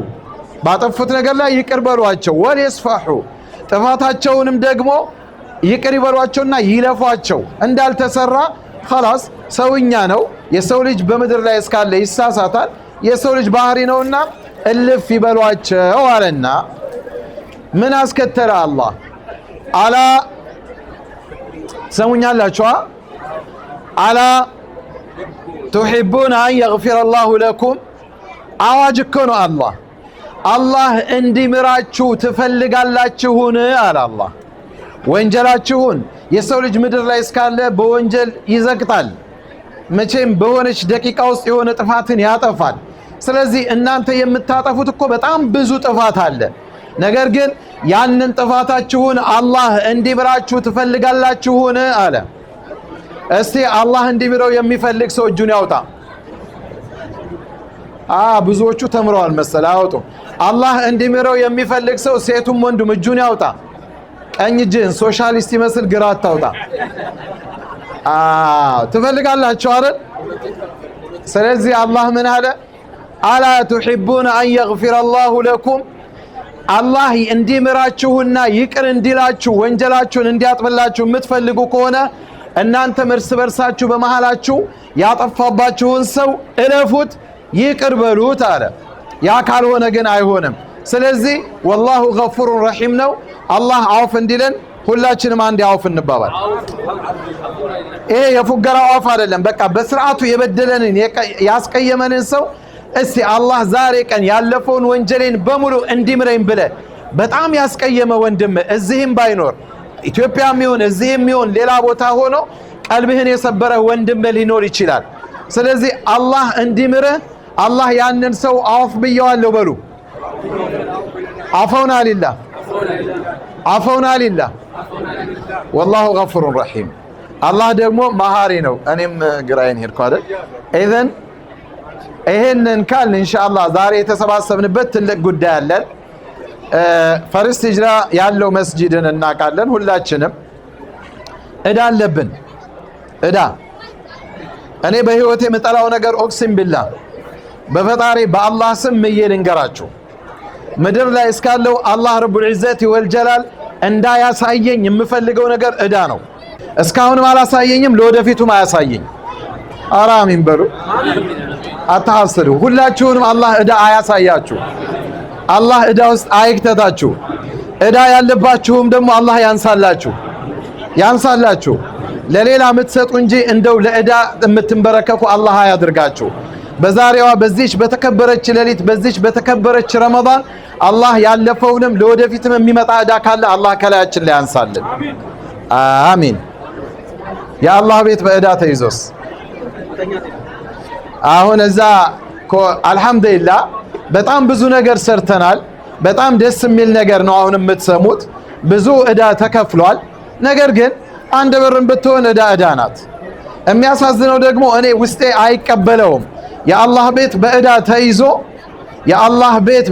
ባጠፉት ነገር ላይ ይቅር በሏቸው። ወልየስፈሑ ጥፋታቸውንም ደግሞ ይቅር ይበሏቸውና ይለፏቸው። እንዳልተሰራ ኸላስ ሰውኛ ነው። የሰው ልጅ በምድር ላይ እስካለ ይሳሳታል። የሰው ልጅ ባህሪ ነውና እልፍ ይበሏቸው አለና ምን አስከተለ አላህ? አላ ሰሙኛላችሁ? አላ ቱሒቡነ አን የግፊረ አላሁ ለኩም። አዋጅ እኮ ነው አላህ። አላህ እንዲምራችሁ ትፈልጋላችሁን አለ አላህ። ወንጀላችሁን የሰው ልጅ ምድር ላይ እስካለ በወንጀል ይዘግጣል። መቼም በሆነች ደቂቃ ውስጥ የሆነ ጥፋትን ያጠፋል። ስለዚህ እናንተ የምታጠፉት እኮ በጣም ብዙ ጥፋት አለ። ነገር ግን ያንን ጥፋታችሁን አላህ እንዲምራችሁ ትፈልጋላችሁን አለ። እስቲ አላህ እንዲምረው የሚፈልግ ሰው እጁን ያውጣ። ብዙዎቹ ተምረዋል መሰለ አውጡ። አላህ እንዲምረው የሚፈልግ ሰው ሴቱም ወንዱም እጁን ያውጣ። ቀኝ እጅን ሶሻሊስት ይመስል ግራ አታውጣ። ትፈልጋላችሁ አይደል? ስለዚህ አላህ ምን አለ? አላ ቱሒቡነ አን የግፊረ አላሁ ለኩም። አላህ እንዲምራችሁና ይቅር እንዲላችሁ ወንጀላችሁን እንዲያጥብላችሁ የምትፈልጉ ከሆነ እናንተም እርስ በርሳችሁ በመሃላችሁ ያጠፋባችሁን ሰው እለፉት፣ ይቅር በሉት አለ። ያ ካልሆነ ግን አይሆንም። ስለዚህ ወላሁ ገፉሩን ረሒም ነው። አላህ አውፍ እንዲለን ሁላችንም አንድ አውፍ እንባባል። ይሄ የፉገራ አውፍ አይደለም። በቃ በስርዓቱ የበደለንን ያስቀየመንን ሰው እስቲ አላህ ዛሬ ቀን ያለፈውን ወንጀሌን በሙሉ እንዲምረኝ ብለ በጣም ያስቀየመ ወንድም እዚህም ባይኖር ኢትዮጵያም ይሁን እዚህም ይሁን ሌላ ቦታ ሆኖ ቀልብህን የሰበረ ወንድም ሊኖር ይችላል። ስለዚህ አላህ እንዲምርህ አላህ ያንን ሰው አፍ ብየዋለሁ በሉ። አፈውና ሊላህ አፈውና ሊላህ ወላሁ ገፉሩን ረሒም። አላህ ደግሞ መሃሪ ነው። እኔም ግራዬን ሄድኩ አይደል? ኢዘን ይሄንን ካልን ኢንሻአላህ ዛሬ የተሰባሰብንበት ትልቅ ጉዳይ አለን። ፈርስት ሂጅራ ያለው መስጂድን እናውቃለን ሁላችንም። እዳ አለብን እዳ። እኔ በህይወቴ የምጠላው ነገር ኦክሲም ቢላህ በፈጣሪ በአላህ ስም ምዬ ልንገራችሁ፣ ምድር ላይ እስካለው አላህ ረቡል ዒዘቲ ወልጀላል እንዳያሳየኝ የምፈልገው ነገር እዳ ነው። እስካሁንም አላሳየኝም፣ ለወደፊቱም አያሳየኝ። አራሚን በሉ አታሐስዱ። ሁላችሁንም አላህ እዳ አያሳያችሁ። አላህ እዳ ውስጥ አይክተታችሁ። እዳ ያለባችሁም ደግሞ አላህ ያንሳላችሁ። ለሌላ የምትሰጡ እንጂ እንደው ለእዳ የምትንበረከኩ አላህ አያድርጋችሁ። በዛሬዋ በዚች በተከበረች ሌሊት በዚች በተከበረች ረመዳን አላህ ያለፈውንም ለወደፊትም የሚመጣ እዳ ካለ አላህ ከላያችን ላይ ያንሳልን። አሚን። የአላህ ቤት በእዳ ተይዞስ አሁን እዛ አልሐምዱሊላህ በጣም ብዙ ነገር ሰርተናል። በጣም ደስ የሚል ነገር ነው። አሁን የምትሰሙት ብዙ እዳ ተከፍሏል። ነገር ግን አንድ ብርም ብትሆን እዳ ናት። የሚያሳዝነው ደግሞ እኔ ውስጤ አይቀበለውም። የአላህ ቤት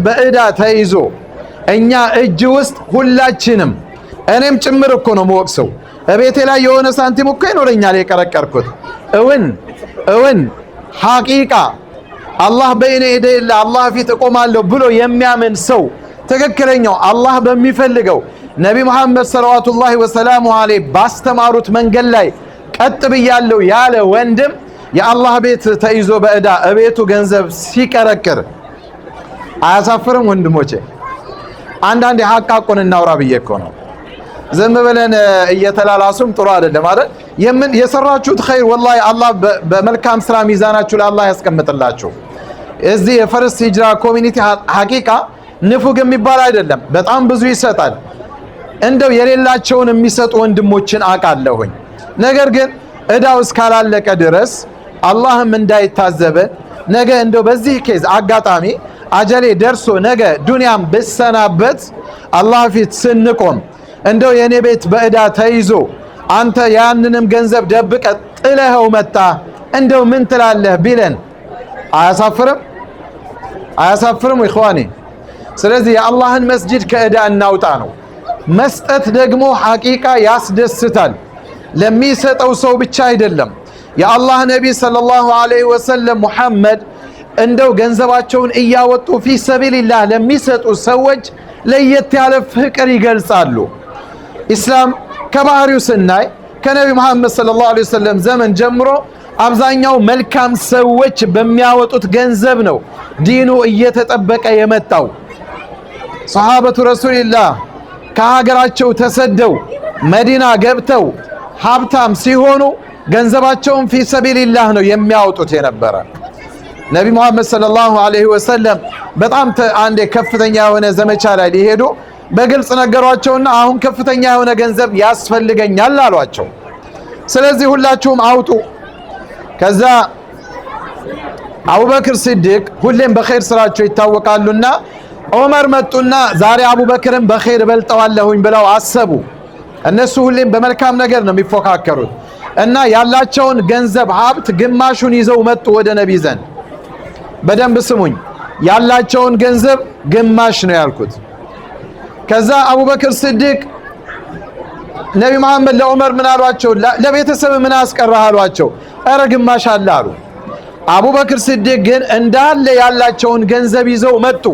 በእዳ ተይዞ እኛ እጅ ውስጥ ሁላችንም እኔም ጭምር እኮ ነው የምወቅሰው። እቤቴ ላይ የሆነ ሳንቲም እኮ ይኖረኛል የቀረቀርኩት። እውን ሐቂቃ አላህ በእኔ ሄደላ አላህ ፊት እቆማለሁ ብሎ የሚያምን ሰው ትክክለኛው አላህ በሚፈልገው ነቢ መሐመድ ሰለዋቱላሂ ወሰላሙ ዐለይሂ ባስተማሩት መንገድ ላይ ቀጥ ብያለሁ ያለ ወንድም የአላህ ቤት ተይዞ በእዳ እቤቱ ገንዘብ ሲቀረቅር አያሳፍርም? ወንድሞቼ አንዳንዴ ሐቃቁን እናውራ ብዬ እኮ ነው። ዝም ብለን እየተላላሱም ጥሩ አይደለም አይደል? የሰራችሁት ኸይር ወላሂ አላህ በመልካም ስራ ሚዛናችሁ ላይ አላህ ያስቀምጥላችሁ። እዚህ የፈርስት ሂጅራ ኮሚኒቲ ሐቂቃ ንፉግ የሚባል አይደለም። በጣም ብዙ ይሰጣል። እንደው የሌላቸውን የሚሰጡ ወንድሞችን አውቃለሁኝ። ነገር ግን እዳው እስካላለቀ ድረስ አላህም እንዳይታዘበን ነገ እንደው በዚህ ኬዝ አጋጣሚ አጀሌ ደርሶ ነገ ዱንያም ብሰናበት አላህ ፊት ስንቆም እንደው የኔ ቤት በእዳ ተይዞ አንተ ያንንም ገንዘብ ደብቀ ጥለኸው መጣ እንደው ምን ትላለህ ቢለን አያሳፍርም ኢኽዋኒ? ስለዚህ የአላህን መስጂድ ከእዳ እናውጣ ነው። መስጠት ደግሞ ሐቂቃ ያስደስታል። ለሚሰጠው ሰው ብቻ አይደለም። የአላህ ነቢይ ሰለላሁ ዐለይሂ ወሰለም ሙሐመድ እንደው ገንዘባቸውን እያወጡ ፊ ሰቢልላህ ለሚሰጡ ሰዎች ለየት ያለ ፍቅር ይገልጻሉ። ኢስላም ከባህሪው ስናይ ከነቢ መሐመድ ሰለላሁ ዐለይሂ ወሰለም ዘመን ጀምሮ አብዛኛው መልካም ሰዎች በሚያወጡት ገንዘብ ነው ዲኑ እየተጠበቀ የመጣው። ሰሃበቱ ረሱልላህ ከሀገራቸው ተሰደው መዲና ገብተው ሀብታም ሲሆኑ ገንዘባቸውን ፊ ሰቢልላህ ነው የሚያወጡት የነበረ። ነቢ መሐመድ ሰለላሁ ዐለይሂ ወሰለም በጣም አንዴ ከፍተኛ የሆነ ዘመቻ ላይ ሊሄዱ በግልጽ ነገሯቸውና አሁን ከፍተኛ የሆነ ገንዘብ ያስፈልገኛል አሏቸው። ስለዚህ ሁላችሁም አውጡ። ከዛ አቡበክር ሲዲቅ ሁሌም በኸይር ስራቸው ይታወቃሉና ዑመር መጡና ዛሬ አቡበክርን በኸይር በልጠዋለሁኝ ብለው አሰቡ። እነሱ ሁሌም በመልካም ነገር ነው የሚፎካከሩት እና ያላቸውን ገንዘብ ሀብት ግማሹን ይዘው መጡ ወደ ነቢ ዘንድ። በደንብ ስሙኝ፣ ያላቸውን ገንዘብ ግማሽ ነው ያልኩት። ከዛ አቡበክር ሲዲቅ ነቢ መሐመድ ለዑመር ምን አሏቸው? ለቤተሰብ ምን አስቀራህ አሏቸው። ኧረ ግማሽ አለ አሉ። አቡበክር ሲዲቅ ግን እንዳለ ያላቸውን ገንዘብ ይዘው መጡ።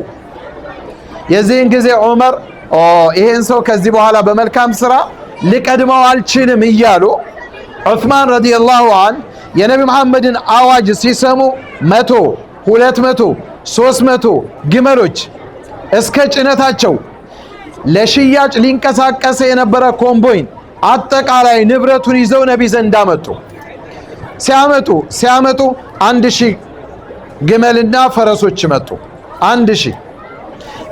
የዚህን ጊዜ ዑመር ይሄን ሰው ከዚህ በኋላ በመልካም ስራ ልቀድመው አልችልም እያሉ ዑስማን ረዲየላሁ ዐንሁ የነቢ መሐመድን አዋጅ ሲሰሙ 100፣ 200፣ 300 ግመሎች እስከ ጭነታቸው ለሽያጭ ሊንቀሳቀስ የነበረ ኮምቦይን አጠቃላይ ንብረቱን ይዘው ነቢ ዘንድ አመጡ። ሲያመጡ 1000 ግመልና ፈረሶች መጡ። 1000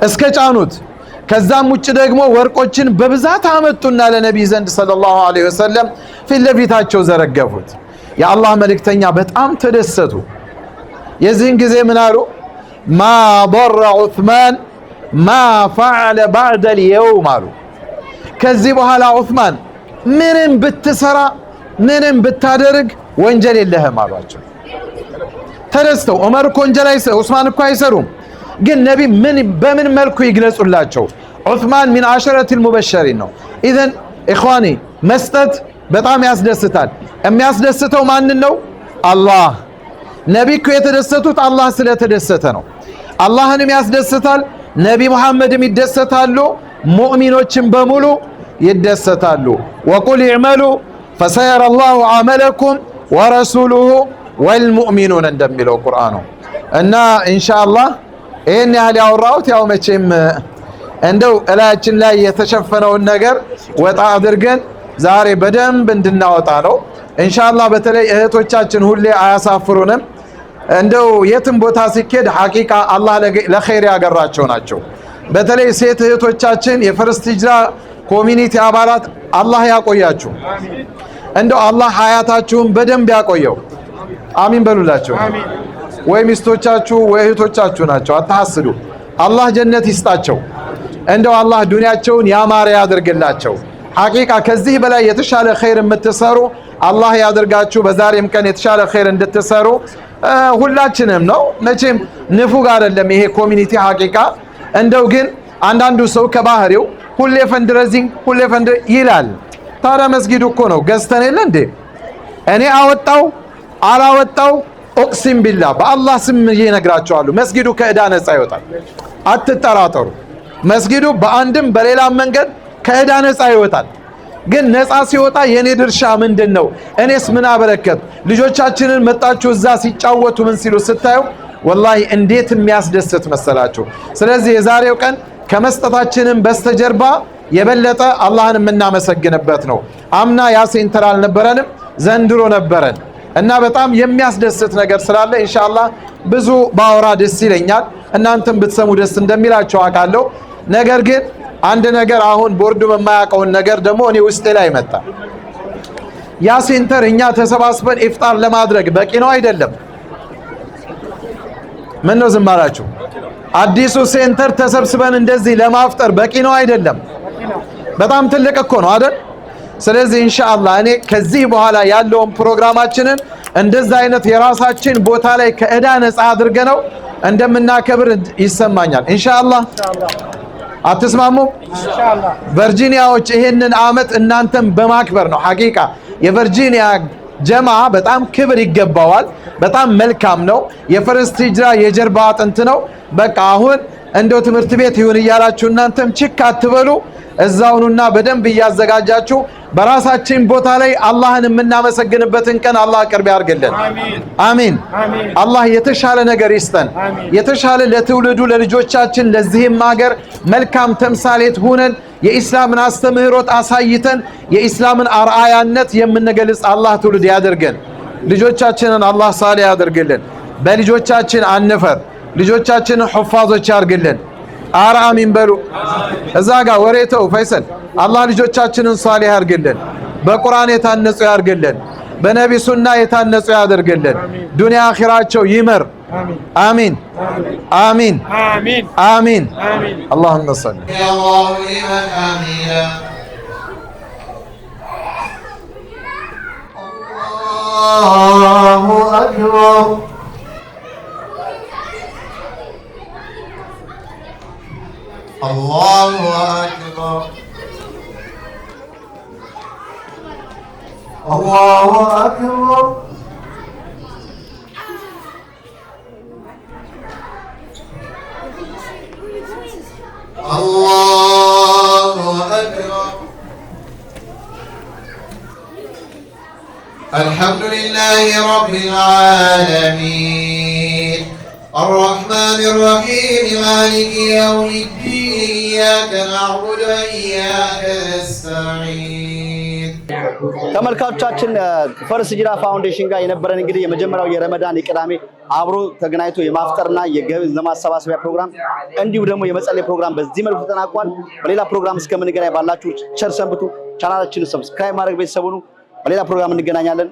እስከ ጫኑት። ከዛም ውጭ ደግሞ ወርቆችን በብዛት አመጡና ለነቢይ ዘንድ ሰለላሁ ዐለይሂ ወሰለም ፊት ለፊታቸው ዘረገፉት። የአላህ መልእክተኛ በጣም ተደሰቱ። የዚህን ጊዜ ምን አሉ? ማ ضر ዑስማን ማ ፈዐለ ባዕደ اليوم አሉ። ከዚህ በኋላ ዑስማን ምንም ብትሰራ ምንም ብታደርግ ወንጀል የለህም አሏቸው። ተደስተው ዑመር እኮ ወንጀል ዑስማን እኮ አይሰሩም፣ ግን ነቢ በምን መልኩ ይግለጹላቸው? ዑስማን ሚን አሸረቲል ሙበሸሪን ነው። ኢዘን ኢኽዋኒ መስጠት በጣም ያስደስታል። የሚያስደስተው ማንን ነው? አላህ። ነቢ እኮ የተደሰቱት አላህ ስለተደሰተ ነው። አላህንም ያስደስታል፣ ነቢ ሙሐመድም ይደሰታሉ፣ ሙእሚኖችም በሙሉ ይደሰታሉ። ወቁል ኢዕመሉ ፈሰየረ አላሁ ዐመለኩም ወረሱሉሁ ወልሙእሚኑን እንደሚለው ቁርአኑ። እና ኢንሻአላህ ይህን ያህል ያወራሁት ያው መቼም እንደው እላያችን ላይ የተሸፈነውን ነገር ወጣ አድርገን ዛሬ በደንብ እንድናወጣ ነው ኢንሻአላህ። በተለይ እህቶቻችን ሁሌ አያሳፍሩንም። እንደው የትም ቦታ ሲኬድ ሐቂቃ አላህ ለኸይር ያገራቸው ናቸው። በተለይ ሴት እህቶቻችን የፈርስት ሂጅራ ኮሚኒቲ አባላት አላህ ያቆያችሁ። እንደው አላህ ሀያታችሁን በደንብ ያቆየው። አሚን በሉላቸው። ወይ ሚስቶቻችሁ ወይ እህቶቻችሁ ናቸው፣ አታሐስዱ። አላህ ጀነት ይስጣቸው። እንደው አላህ ዱንያቸውን ያማረ ያድርግላቸው። ሐቂቃ ከዚህ በላይ የተሻለ ኸይር የምትሰሩ አላህ ያድርጋችሁ። በዛሬም ቀን የተሻለ ኸይር እንድትሰሩ ሁላችንም ነው መቼም ንፉግ አይደለም ይሄ ኮሚኒቲ ሐቂቃ። እንደው ግን አንዳንዱ ሰው ከባህሪው ሁሌ ፈንድረዚንግ ሁሌ ይላል። ታዲያ መስጊዱ እኮ ነው ገዝተን የለ እንዴ? እኔ አወጣው አላወጣው ኡቅሲም ቢላህ በአላህ ስም እነግራቸዋለሁ፣ መስጊዱ ከዕዳ ነፃ ይወጣል። አትጠራጠሩ። መስጊዱ በአንድም በሌላም መንገድ ከዕዳ ነፃ ይወጣል። ግን ነፃ ሲወጣ የኔ ድርሻ ምንድን ነው? እኔስ ምን አበረከት? ልጆቻችንን መጣችሁ እዛ ሲጫወቱ ምን ሲሉ ስታዩ ወላሂ እንዴት የሚያስደስት መሰላችሁ። ስለዚህ የዛሬው ቀን ከመስጠታችንም በስተጀርባ የበለጠ አላህን የምናመሰግንበት ነው። አምና ያ ሴንተር አልነበረንም፣ ዘንድሮ ነበረን እና በጣም የሚያስደስት ነገር ስላለ ኢንሻአላህ ብዙ ባወራ ደስ ይለኛል። እናንተም ብትሰሙ ደስ እንደሚላችሁ አውቃለሁ። ነገር ግን አንድ ነገር አሁን ቦርዱ የማያውቀውን ነገር ደግሞ እኔ ውስጤ ላይ መጣ። ያ ሴንተር እኛ ተሰባስበን ኢፍጣር ለማድረግ በቂ ነው አይደለም? ምን ነው ዝም አላችሁ? አዲሱ ሴንተር ተሰብስበን እንደዚህ ለማፍጠር በቂ ነው አይደለም? በጣም ትልቅ እኮ ነው አይደል? ስለዚህ ኢንሻአላህ እኔ ከዚህ በኋላ ያለውን ፕሮግራማችንን እንደዛ አይነት የራሳችን ቦታ ላይ ከዕዳ ነፃ አድርገነው እንደምናከብር ይሰማኛል። ኢንሻአላህ አትስማሙም? ቨርጂኒያዎች ይሄንን አመት እናንተም በማክበር ነው። ሐቂቃ የቨርጂኒያ ጀማ በጣም ክብር ይገባዋል። በጣም መልካም ነው። የፈርስት ሂጅራ የጀርባ አጥንት ነው። በቃ አሁን እንደው ትምህርት ቤት ይሁን እያላችሁ እናንተም ችክ አትበሉ። እዛውኑና በደንብ እያዘጋጃችሁ በራሳችን ቦታ ላይ አላህን የምናመሰግንበትን ቀን አላህ ቅርብ ያርግልን። አሚን። አላህ የተሻለ ነገር ይስጠን። የተሻለ ለትውልዱ ለልጆቻችን ለዚህም ሀገር መልካም ተምሳሌት ሁነን የኢስላምን አስተምህሮት አሳይተን የኢስላምን አርአያነት የምንገልጽ አላህ ትውልድ ያድርገን። ልጆቻችንን አላህ ሳሊህ ያድርግልን። በልጆቻችን አንፈር። ልጆቻችንን ሑፋዞች ያርግልን። አረ አሚን በሉ። እዛ ጋር ወሬተው ፈይሰል አላህ ልጆቻችንን ሳሊህ ያርግልን። በቁርአን የታነጹ ያርግልን። በነቢ ሱና የታነጹ ያድርግልን። ዱንያ አኺራቸው ይመር። አሚን አሚን አሚን። اللهم صل الله أكبر. الله أكبر. الله أكبر. الله أكبر. الحمد لله رب العالمين الرحمن الرحيم مالك يوم الدين إياك نعبد وإياك نستعين. ተመልካቾቻችን ፈርስት ሂጅራ ፋውንዴሽን ጋር የነበረን እንግዲህ የመጀመሪያው የረመዳን የቅዳሜ አብሮ ተገናኝቶ የማፍጠርና የገንዘብ ለማሰባሰቢያ ፕሮግራም እንዲሁ ደግሞ የመጸለይ ፕሮግራም በዚህ መልኩ ተጠናቋል። በሌላ ፕሮግራም እስከምንገናኝ ባላችሁ ቸር ሰንብቱ። ቻናላችንን ሰብስክራይብ ማድረግ ቤተሰቡን በሌላ ፕሮግራም እንገናኛለን።